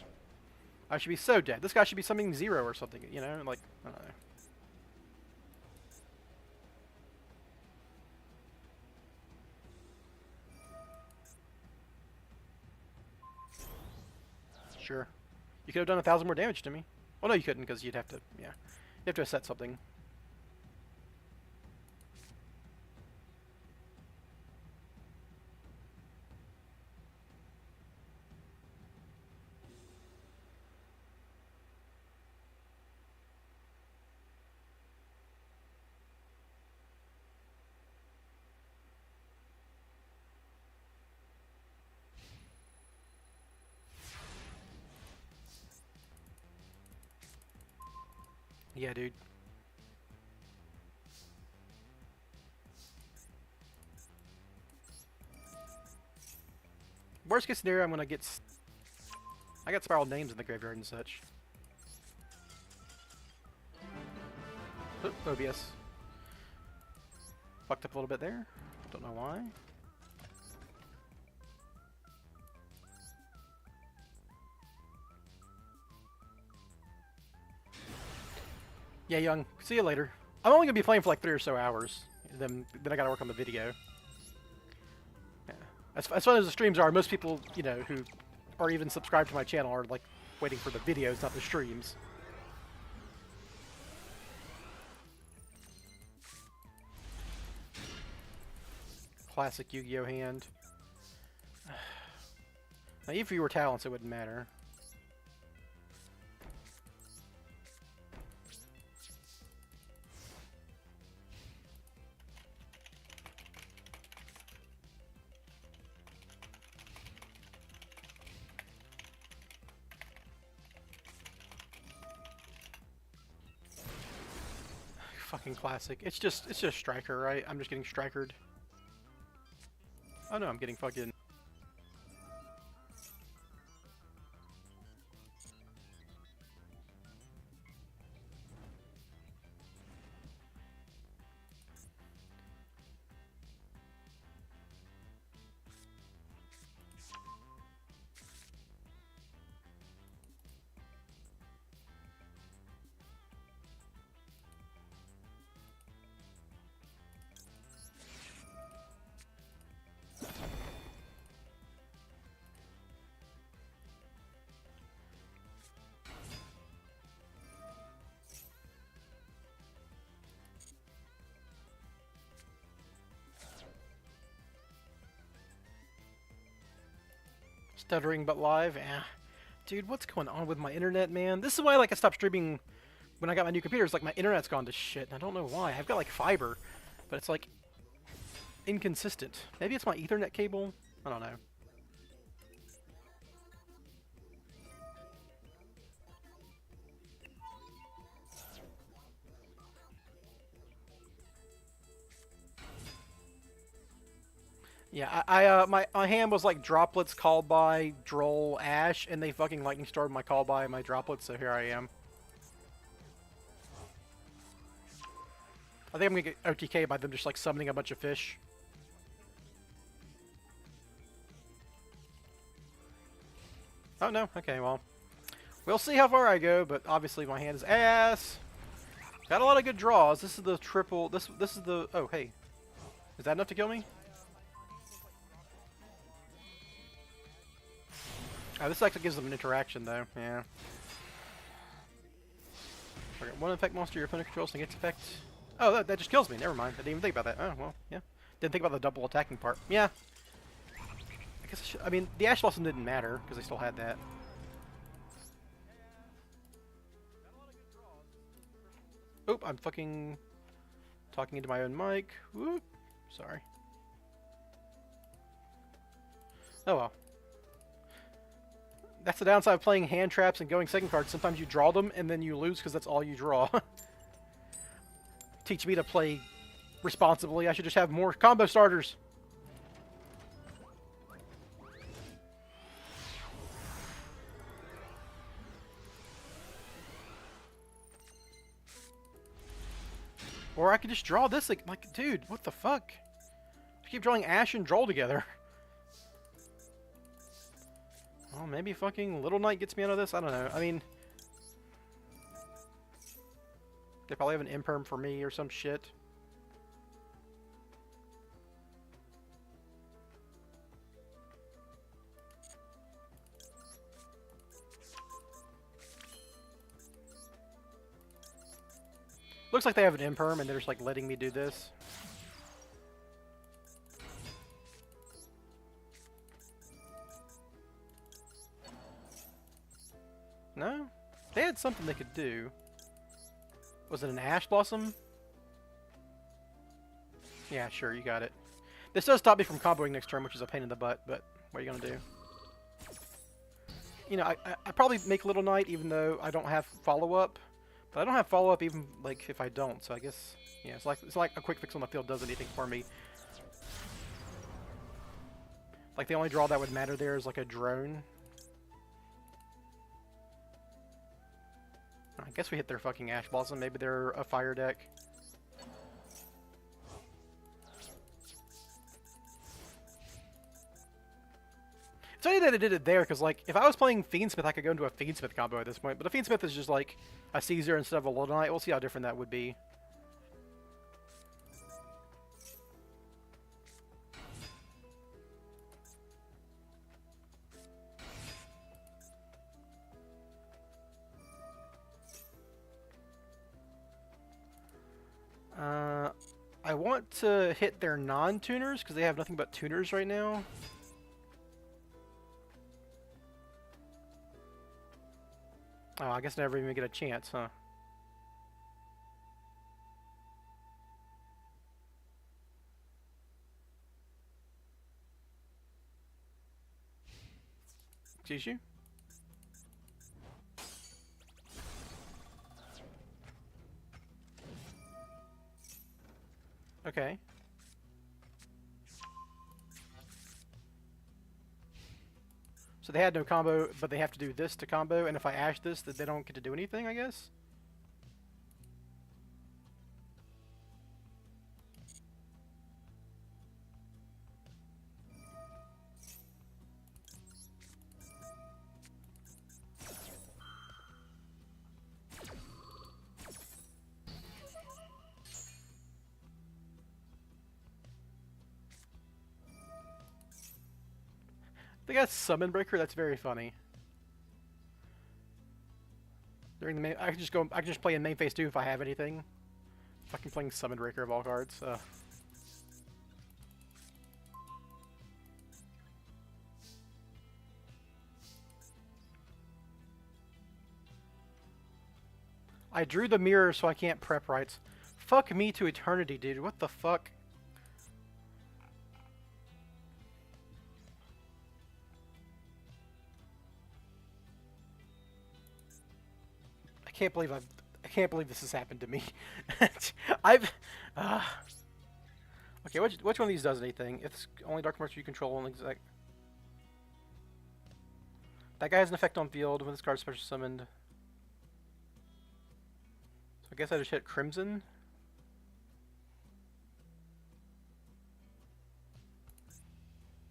I should be so dead. This guy should be something 0 or something, you know? Like, I don't know. Sure. You could have done 1,000 more damage to me. Well, no, you couldn't, because you'd have to, yeah. You have to set something. Yeah, dude. Worst case scenario, I'm gonna get. I got Spyral names in the graveyard and such. Oop, OBS. Fucked up a little bit there. Don't know why. Yeah, Young. See you later. I'm only gonna be playing for like 3 or so hours. Then I gotta work on the video. Yeah. As fun as the streams are, most people, you know, who are even subscribed to my channel are like waiting for the videos, not the streams. Classic Yu-Gi-Oh hand. Now, if you were talents, it wouldn't matter. fucking classic. It's just Striker, right? I'm just getting Strikered. Oh no, I'm getting fucking. Stuttering but live. Dude, what's going on with my internet, man? This is why like I stopped streaming when I got my new computer. It's like my internet's gone to shit, and I don't know why. I've got like fiber, but it's like inconsistent. Maybe it's my Ethernet cable. I don't know. Yeah, my hand was like droplets, called by, droll, ash, and they fucking lightning stormed my call by, my droplets. So here I am. I think I'm gonna get OTK by them just like summoning a bunch of fish. Oh no, okay, well. We'll see how far I go, but obviously my hand is ass. Got a lot of good draws. This is the triple, this is the, oh hey. Is that enough to kill me? Oh, this actually gives them an interaction though, yeah. Okay, one effect monster your opponent controls negates effect. Oh, that just kills me, never mind. I didn't even think about that. Oh, well, yeah. Didn't think about the double attacking part. Yeah. I guess I should, I mean, the Ash Blossom didn't matter, because I still had that. Oop, I'm fucking talking into my own mic. Whoop. Sorry. Oh well. That's the downside of playing hand traps and going second card. Sometimes you draw them and then you lose because that's all you draw. Teach me to play responsibly. I should just have more combo starters. Or I could just draw this. Like, dude, what the fuck? I keep drawing Ash and Droll together. Well, maybe fucking Little Knight gets me out of this? I don't know. I mean, they probably have an imperm for me or some shit. Looks like they have an imperm and they're just like letting me do this. No? They had something they could do. Was it an Ash Blossom? Yeah, sure, you got it. This does stop me from comboing next turn, which is a pain in the butt, but what are you gonna do? You know, I probably make Little Knight even though I don't have follow-up. But I don't have follow-up even like if I don't, so I guess yeah, it's like a quick fix on the field does anything for me. Like the only draw that would matter there is like a drone. I guess we hit their fucking Ash Blossom. Maybe they're a fire deck. It's funny that I did it there, because like, if I was playing Fiendsmith, I could go into a Fiendsmith combo at this point. But a Fiendsmith is just like a Caesar instead of a Little Knight. We'll see how different that would be. I want to hit their non-tuners, because they have nothing but tuners right now. Oh, I guess I never even get a chance, huh? Excuse you? Okay. So they had no combo, but they have to do this to combo, and if I ash this, that they don't get to do anything, I guess? They got Summon Breaker, that's very funny. During the main, I can just play in main phase 2 if I have anything. Fucking playing Summon Breaker of all cards. I drew the mirror so I can't prep rights. Fuck me to eternity, dude. What the fuck? I can't believe this has happened to me. I've okay, which one of these does anything? It's only dark marks you control only exact. That guy has an effect on field when this card is special summoned. So I guess I just hit Crimson.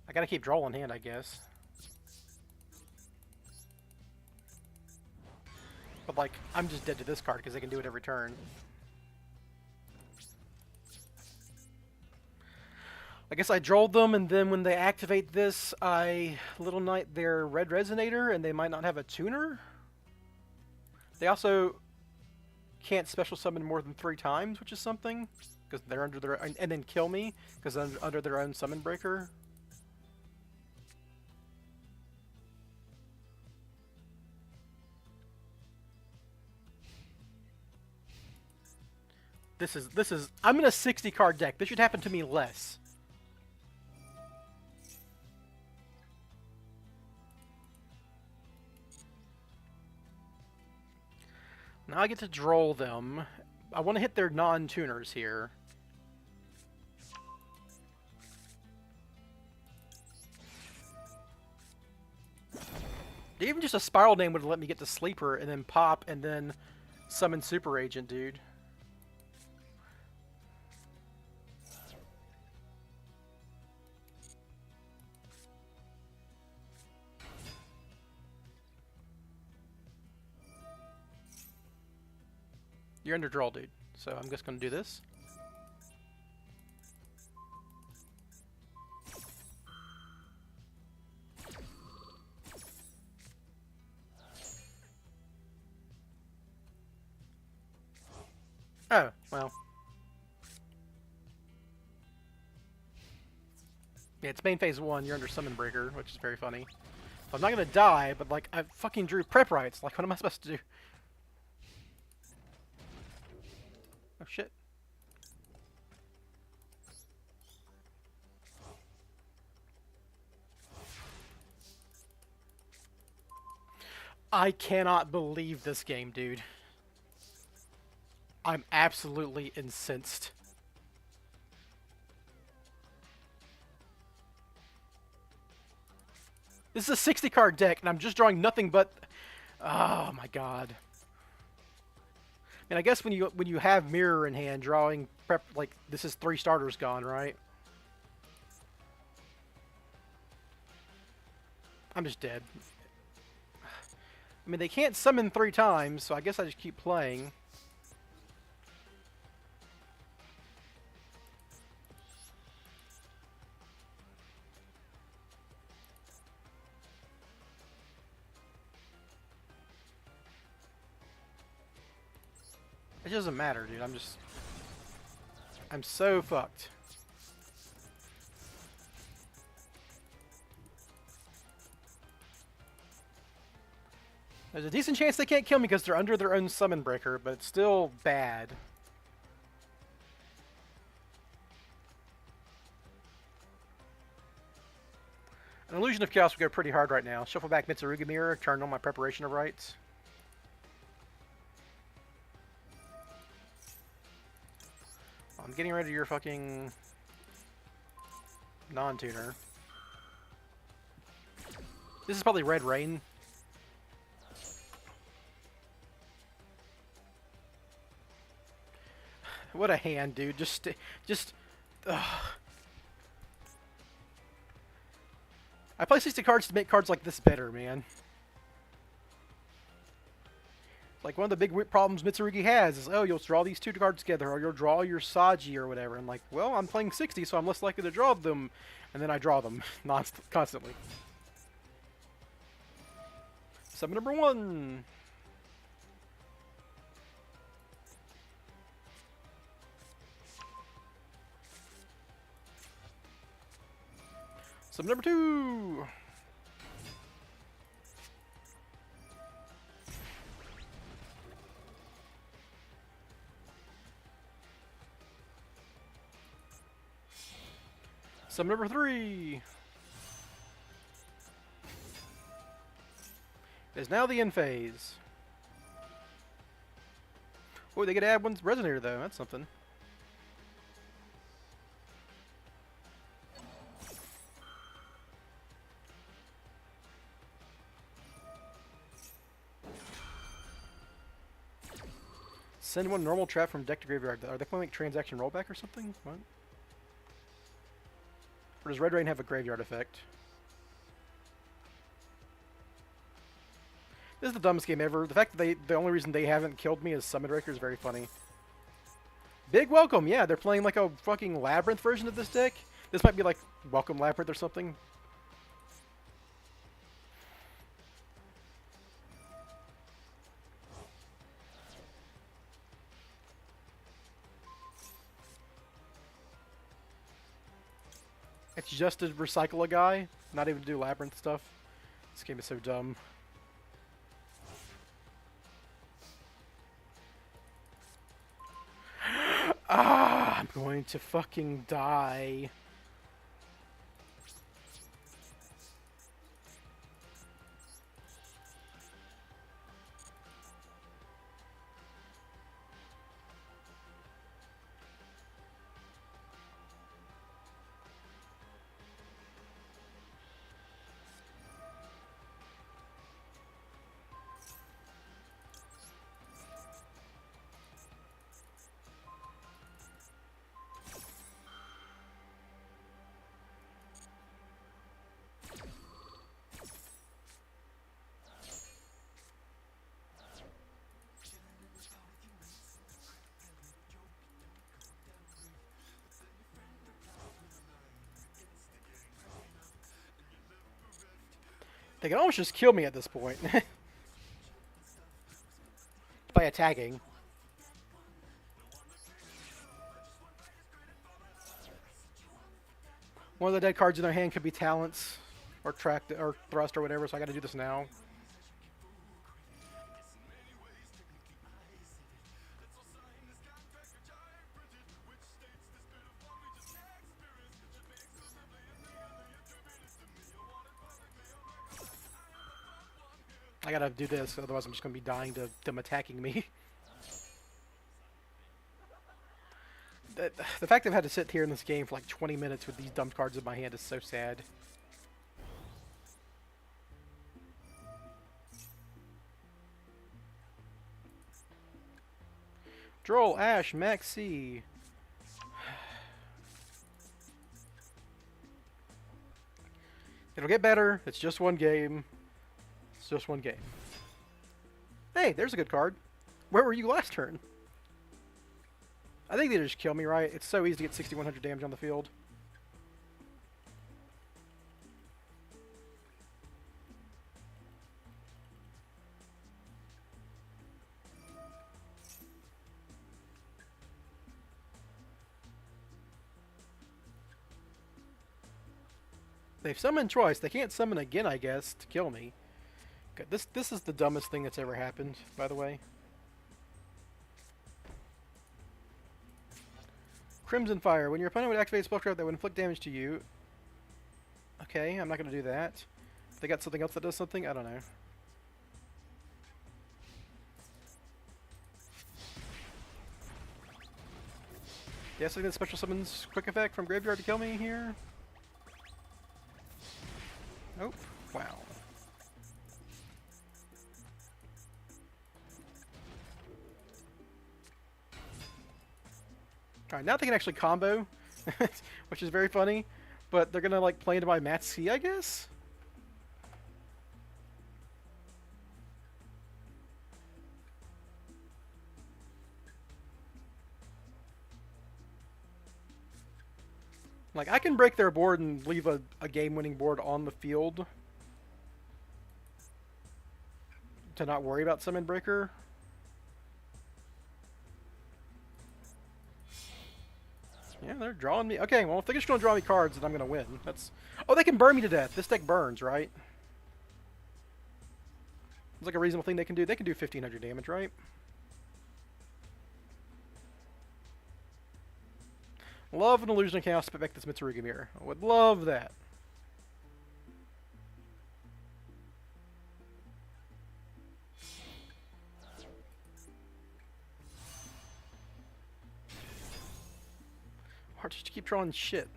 I gotta keep draw in hand, I guess. But like, I'm just dead to this card because they can do it every turn. I guess I drolled them, and then when they activate this, I Little Knight their Red Resonator, and they might not have a tuner. They also can't special summon more than 3 times, which is something, because they're under their and then kill me because they're under their own Summon Breaker. This is I'm in a 60 card deck. This should happen to me less. Now I get to droll them. I want to hit their non-tuners here. Even just a Spyral name would have let me get the Sleeper and then pop and then summon Super Agent, dude. You're under draw, dude. So I'm just going to do this. Oh, well. Yeah, it's main phase 1. You're under Summon Breaker, which is very funny. So I'm not going to die, but like, I fucking drew prep rights. Like, what am I supposed to do? Oh, shit. I cannot believe this game, dude. I'm absolutely incensed. This is a 60 card deck, and I'm just drawing nothing but... Oh my god. And I guess when you have Mirror in hand, drawing prep, like, this is 3 starters gone, right? I'm just dead. I mean, they can't summon 3 times, so I guess I just keep playing. It doesn't matter, dude. I'm so fucked. There's a decent chance they can't kill me because they're under their own Summon Breaker, but it's still bad. An Illusion of Chaos would go pretty hard right now. Shuffle back Mitsu Mirror, turn on my Preparation of Rites. I'm getting rid of your fucking non-tuner. This is probably Red Rain. What a hand, dude. Just. Ugh. I play 60 cards to make cards like this better, man. Like, one of the big problems Mitsurugi has is, oh, you'll draw these two cards together, or you'll draw your Saji or whatever. And like, well, I'm playing 60, so I'm less likely to draw them. And then I draw them constantly. Summon number 1. Summon number 2. Summon number 3. It is now the end phase. Oh, they get to add one Resonator, though. That's something. Send one normal trap from deck to graveyard. Are they playing like transaction rollback or something? What? Or does Red Rain have a graveyard effect? This is the dumbest game ever. The fact that the only reason they haven't killed me is Summon Raker is very funny. Big welcome, yeah, they're playing like a fucking Labyrinth version of this deck. This might be like Welcome Labyrinth or something. It's just to recycle a guy, not even to do Labyrinth stuff. This game is so dumb. Ah, I'm going to fucking die. They can almost just kill me at this point. By attacking. One of the dead cards in their hand could be Talents, or Tract, or Thrust, or whatever, so I gotta do this now. I gotta do this, otherwise I'm just gonna be dying to them attacking me. The fact I've had to sit here in this game for like 20 minutes with these dumb cards in my hand is so sad. Droll, Ash, Maxi. It'll get better. It's just one game. It's just one game. Hey, there's a good card. Where were you last turn? I think they just kill me, right? It's so easy to get 6,100 damage on the field. They've summoned twice. They can't summon again, I guess, to kill me. Okay, this is the dumbest thing that's ever happened, by the way. Crimson Fire. When your opponent would activate a spell trap that would inflict damage to you. Okay, I'm not going to do that. They got something else that does something? I don't know. Guessing that special summons quick effect from graveyard to kill me here. Nope. Wow. Alright, now they can actually combo, which is very funny. But they're gonna like play into my Matsu, I guess? Like, I can break their board and leave a game-winning board on the field to not worry about Summon Breaker. Yeah, they're drawing me. Okay, well, if they're just going to draw me cards, then I'm going to win. That's. Oh, they can burn me to death. This deck burns, right? It's like a reasonable thing they can do. They can do 1,500 damage, right? Love an Illusion of Chaos to put back this Mitsu mirror. I would love that. Hard just to keep drawing shit.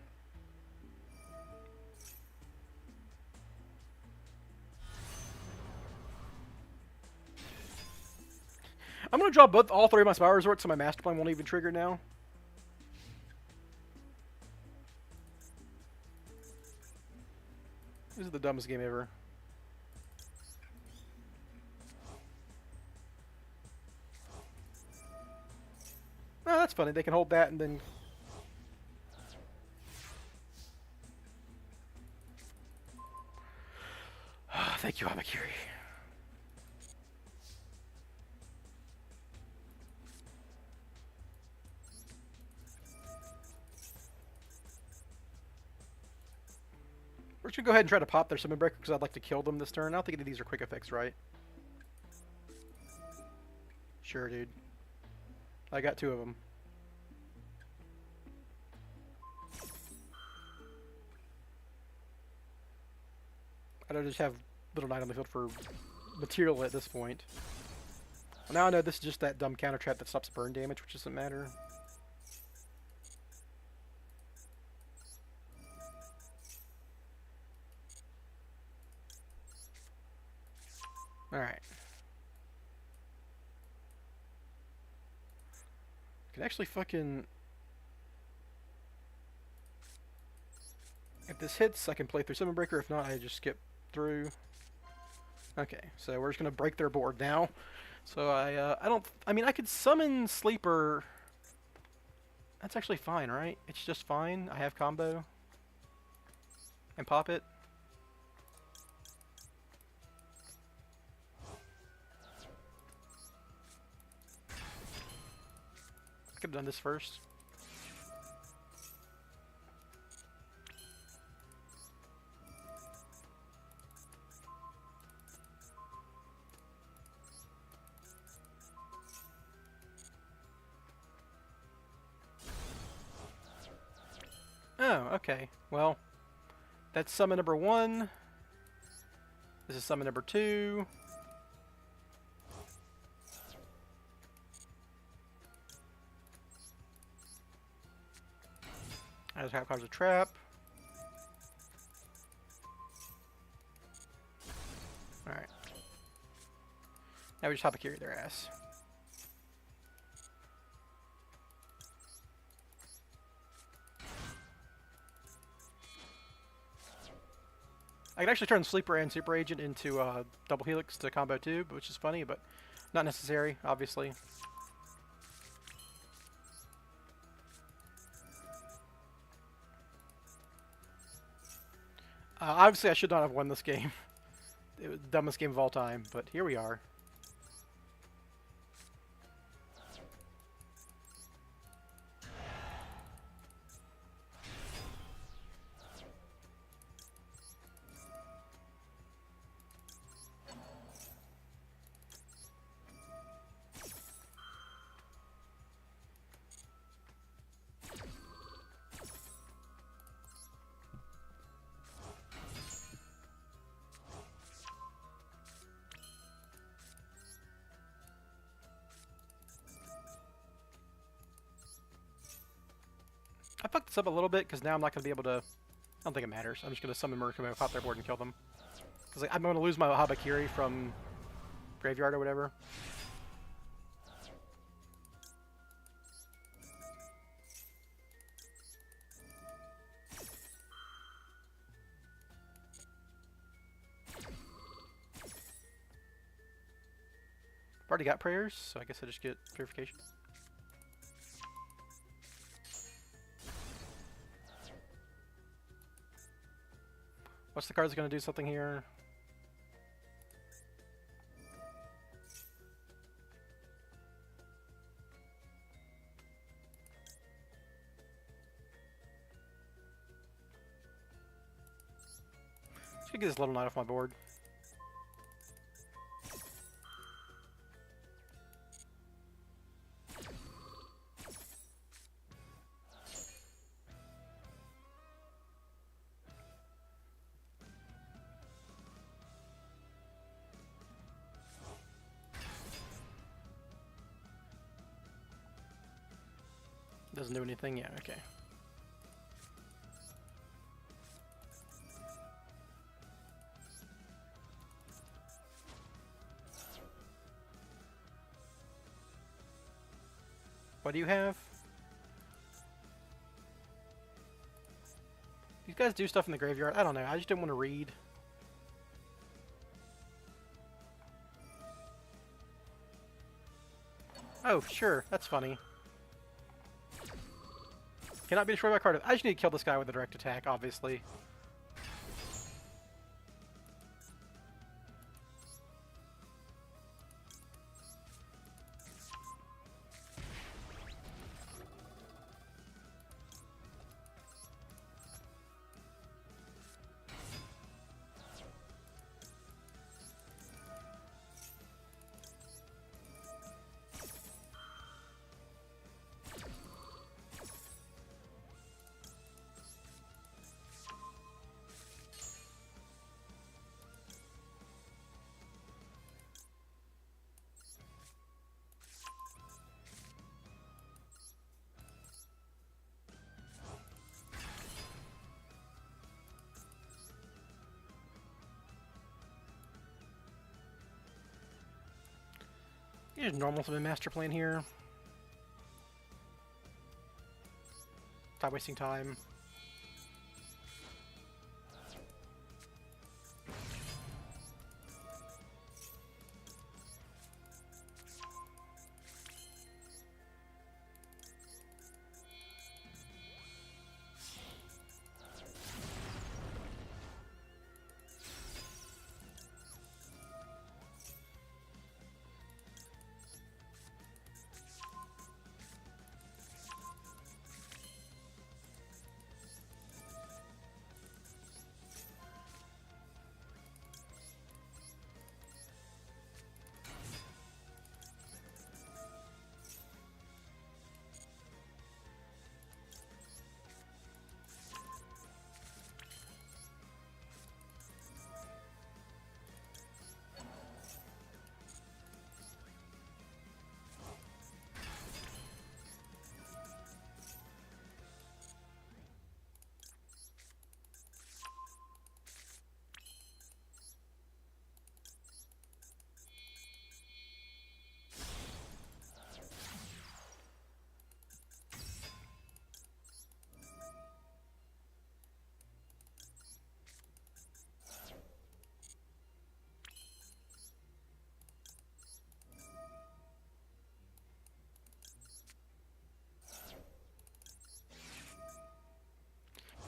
I'm gonna draw all three of my Spyral Resorts, so my Master Plan won't even trigger now. This is the dumbest game ever. Oh, that's funny. They can hold that and then... Thank you, Amakiri. We're just gonna go ahead and try to pop their Summon Breaker because I'd like to kill them this turn. I don't think any of these are quick effects, right? Sure, dude. I got two of them. I don't just have Little Knight on the field for material at this point. Well, now I know this is just that dumb counter trap that stops burn damage, which doesn't matter. Alright. Can actually fucking... If this hits, I can play through Summon Breaker. If not, I just skip through. Okay, so we're just gonna break their board now. So I mean, I could summon Sleeper. That's actually fine, right? It's just fine. I have combo. And pop it. I could have done this first. Oh, okay. Well, that's summon number 1. This is summon number 2. I just have cards of trap. Alright. Now we just hop a carry their ass. I can actually turn Sleeper and Super Agent into Double Helix to combo too, which is funny, but not necessary, obviously. Obviously, I should not have won this game. It was the dumbest game of all time, but here we are. fucked this up a little bit because now I'm not going to be able to... I don't think it matters. I'm just going to summon Murakumo, pop their board, and kill them. Because like, I'm going to lose my Habakiri from graveyard or whatever. I've already got prayers, so I guess I just get purification. What's the card that's going to do something here? Just gonna get this little knight off my board. Doesn't do anything? Yeah, okay. What do you have? These guys do stuff in the graveyard. I don't know. I just didn't want to read. Oh, sure. That's funny. Cannot be destroyed by card. I just need to kill this guy with a direct attack, obviously. Here's normal summon master plan here. Stop wasting time.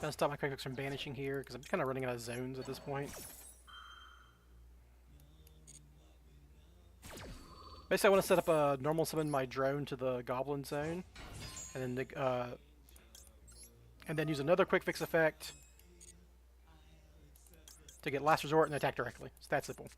Gotta stop my quick hooks from banishing here, because I'm kind of running out of zones at this point. Basically, I want to set up a normal summon my drone to the goblin zone, and then use another quick fix effect to get last resort and attack directly. It's that simple.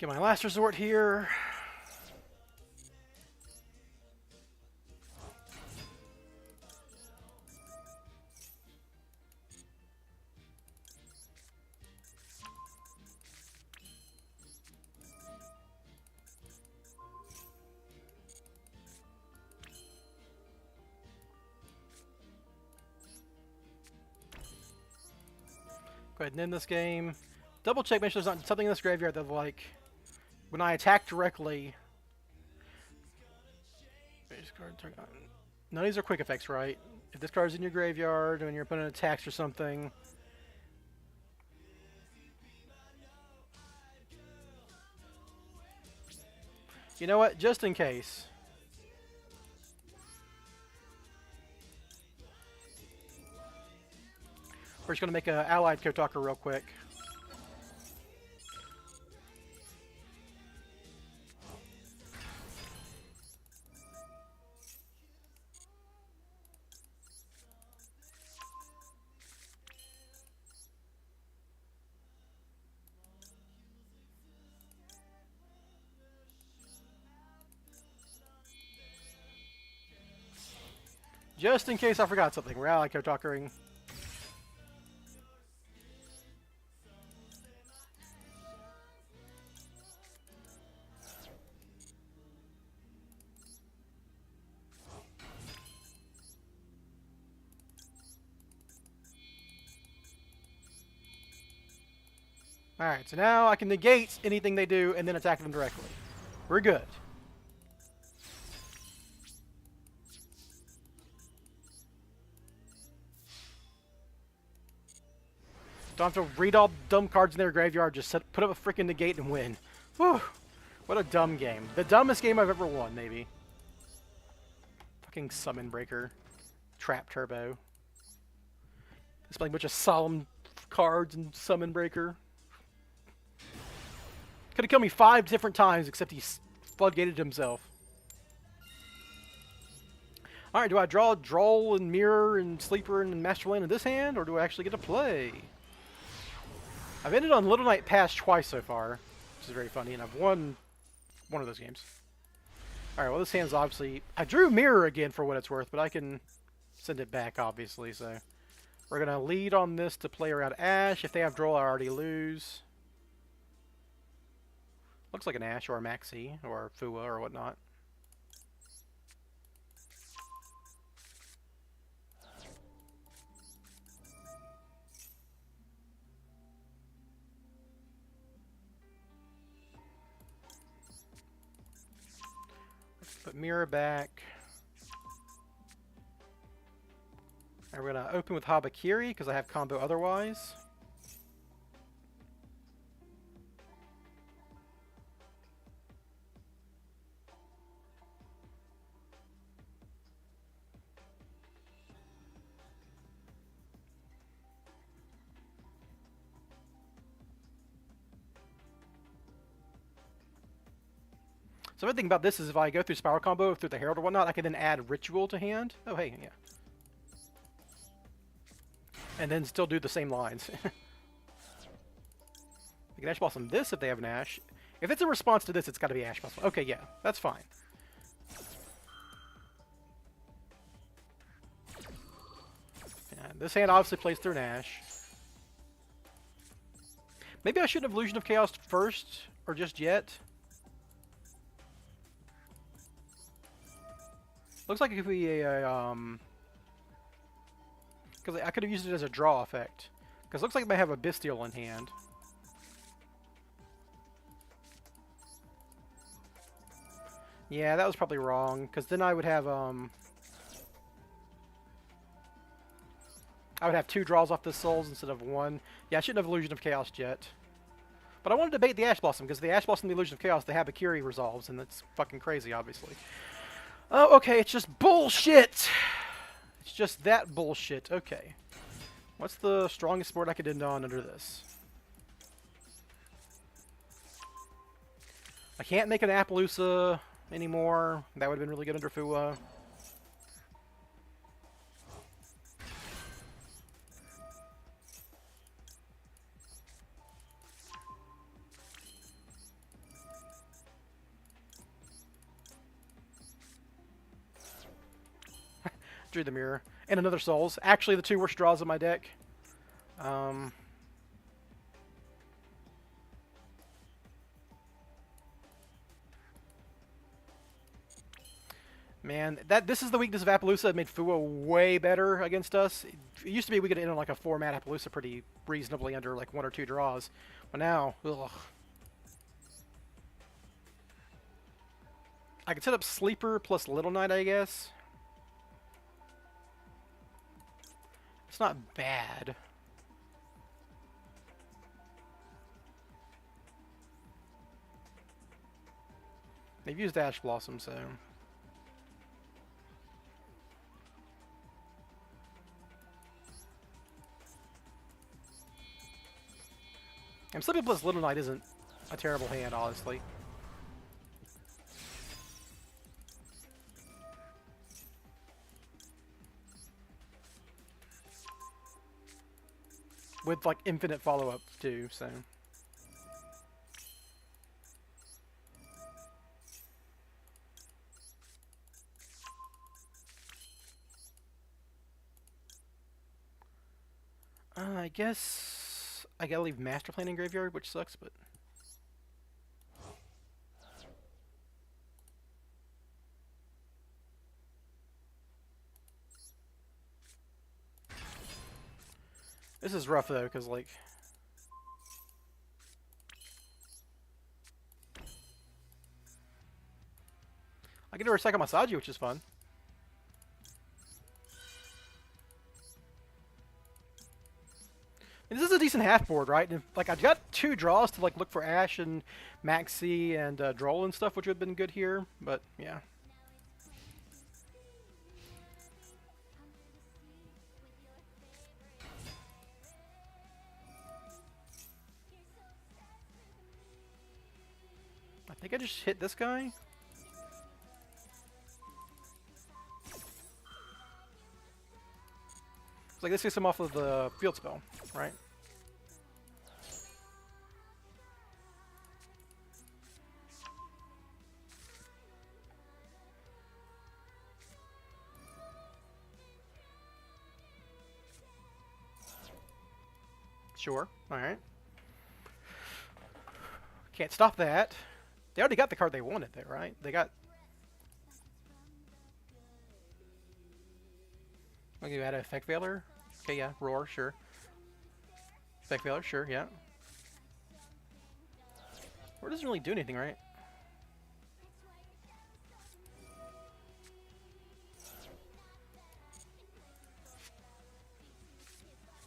Get my last resort here. Go ahead and end this game. Double check, make sure there's not something in this graveyard that, like, when I attack directly. None of these are quick effects, right? If this card's in your graveyard when your opponent attacks or something. You know what? Just in case. We're just going to make an allied Kotaku real quick. Just in case I forgot something. We're allied Kotakuing. Alright, so now I can negate anything they do and then attack them directly. We're good. Don't have to read all dumb cards in their graveyard, just put up a freaking negate and win. Whew. What a dumb game. The dumbest game I've ever won, maybe. Fucking Summon Breaker. Trap Turbo. Just playing a bunch of solemn cards and Summon Breaker. Could have killed me 5 different times, except he floodgated himself. Alright, do I draw Droll and Mirror and Sleeper and Masterland in this hand, or do I actually get to play? I've ended on Little Night Pass twice so far, which is very funny, and I've won one of those games. Alright, well this hand's obviously... I drew Mirror again for what it's worth, but I can send it back, obviously, so... We're going to lead on this to play around Ash. If they have Droll, I already lose. Looks like an Ash or a Maxi or Fua or whatnot. Let's put Mirror back. And we're going to open with Habakiri because I have combo otherwise. So everything about this is if I go through Spyral combo, through the Herald or whatnot, I can then add Ritual to hand. Oh, hey, yeah. And then still do the same lines. You can Ash Blossom this if they have an Ash. If it's a response to this, it's got to be Ash Blossom. Okay, yeah, that's fine. And this hand obviously plays through an Ash. Maybe I shouldn't have Illusion of Chaos first, or just yet. Looks like it could be a, because I could have used it as a draw effect. Because it looks like it may have a Bestial in hand. Yeah, that was probably wrong, because then I would have, I would have 2 draws off the souls instead of 1. Yeah, I shouldn't have Illusion of Chaos yet. But I want to debate the Ash Blossom, because the Ash Blossom and the Illusion of Chaos, the Habakiri resolves, and that's fucking crazy, obviously. Oh, okay, it's just bullshit! It's just that bullshit. Okay. What's the strongest board I could end on under this? I can't make an Appaloosa anymore. That would have been really good under Fua. Drew the Mirror. And another Souls. Actually, the two worst draws of my deck. Um, Man, this is the weakness of Appaloosa. It made Fua way better against us. It used to be we could end on like a 4-mat Appaloosa pretty reasonably under like 1 or 2 draws. But now, ugh. I could set up Sleeper plus Little Knight, I guess. It's not bad. They've used Ash Blossom, so... And Sleeping plus Little Knight isn't a terrible hand, honestly. With, like, infinite follow-up, too, so... I guess... I gotta leave Master Plan in Graveyard, which sucks, but... This is rough, though, because, like... I get to recycle Masaji, which is fun. And this is a decent half board, right? And like, I've got 2 draws to like look for Ash and Maxi and Droll and stuff, which would have been good here. But yeah. I think I just hit this guy. It's like this gets him off of the field spell, right? Sure. Alright. Can't stop that. They already got the card they wanted there, right? They got... Like you add an Effect Veiler? Okay, yeah. Roar, sure. Effect Veiler, sure, yeah. Roar doesn't really do anything, right?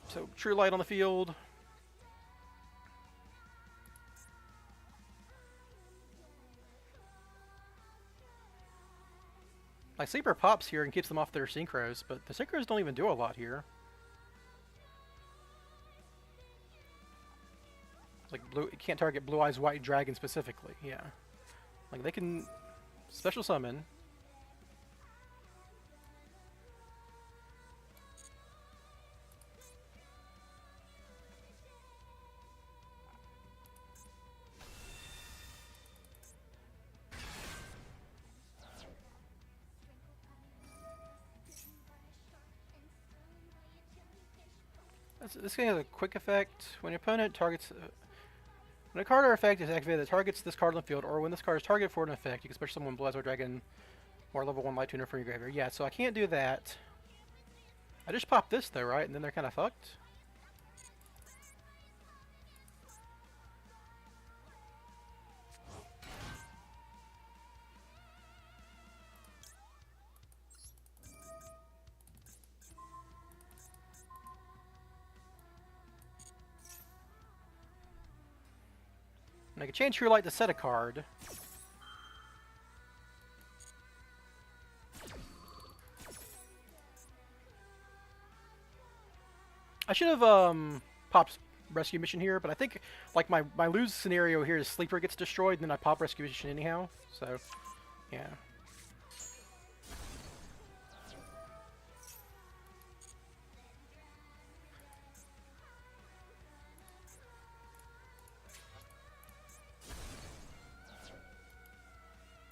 So, True Light on the field. Like, Sleeper pops here and keeps them off their Synchros, but the Synchros don't even do a lot here. Like, blue, it can't target Blue Eyes White Dragon specifically, yeah. Like, they can special summon. This guy has a quick effect. When your opponent targets... when a card or effect is activated that targets this card on the field, or when this card is targeted for an effect, you can special summon Blue Eyes White Dragon or level 1 Light Tuner from your graveyard. Yeah, so I can't do that. I just popped this though, right? And then they're kind of fucked. And I can change True Light to set a card. I should have popped Rescue Mission here, but I think like my lose scenario here is Sleeper gets destroyed, and then I pop Rescue Mission anyhow. So, yeah.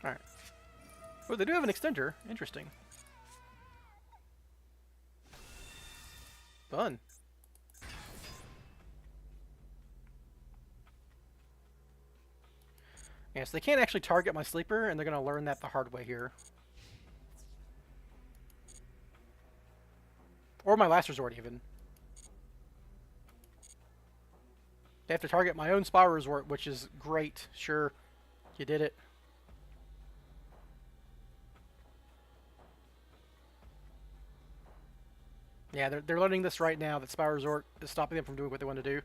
Alright. Oh, they do have an extender. Interesting. Fun. Yeah, so they can't actually target my sleeper, and they're going to learn that the hard way here. Or my last resort, even. They have to target my own Spyral resort, which is great. Sure, you did it. Yeah, they're learning this right now, that Spyral resort is stopping them from doing what they want to do.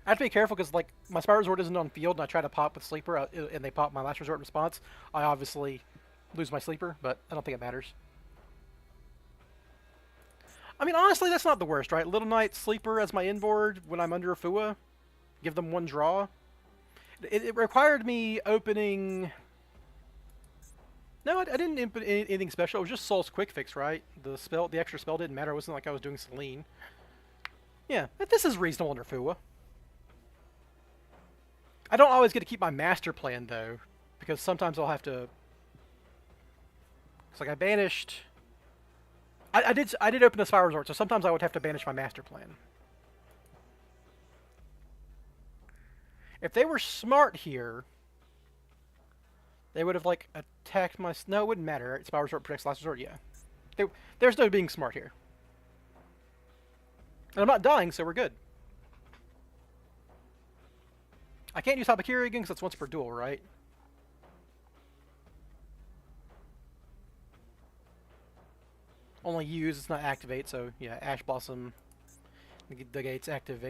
I have to be careful because, like, my Spyral resort isn't on field, and I try to pop with sleeper, and they pop my last resort in response. I obviously lose my sleeper, but I don't think it matters. I mean, honestly, that's not the worst, right? Little Knight sleeper as my inboard when I'm under a Fua. Give them one draw. It required me opening... No, I didn't input anything special. It was just Soul's quick fix, right? The extra spell didn't matter. It wasn't like I was doing Celine. Yeah, this is reasonable under Fua. I don't always get to keep my master plan, though, because sometimes I'll have to... It's like I banished... I did open the Spyral Resort, so sometimes I would have to banish my master plan. If they were smart here, they would have, like, attacked my... No, it wouldn't matter. Right? Spyral Resort protects last resort, yeah. There's no being smart here. And I'm not dying, so we're good. I can't use Habakiri again because that's once per duel, right? Only use, it's not activate, so yeah, Ash Blossom, the gates activate.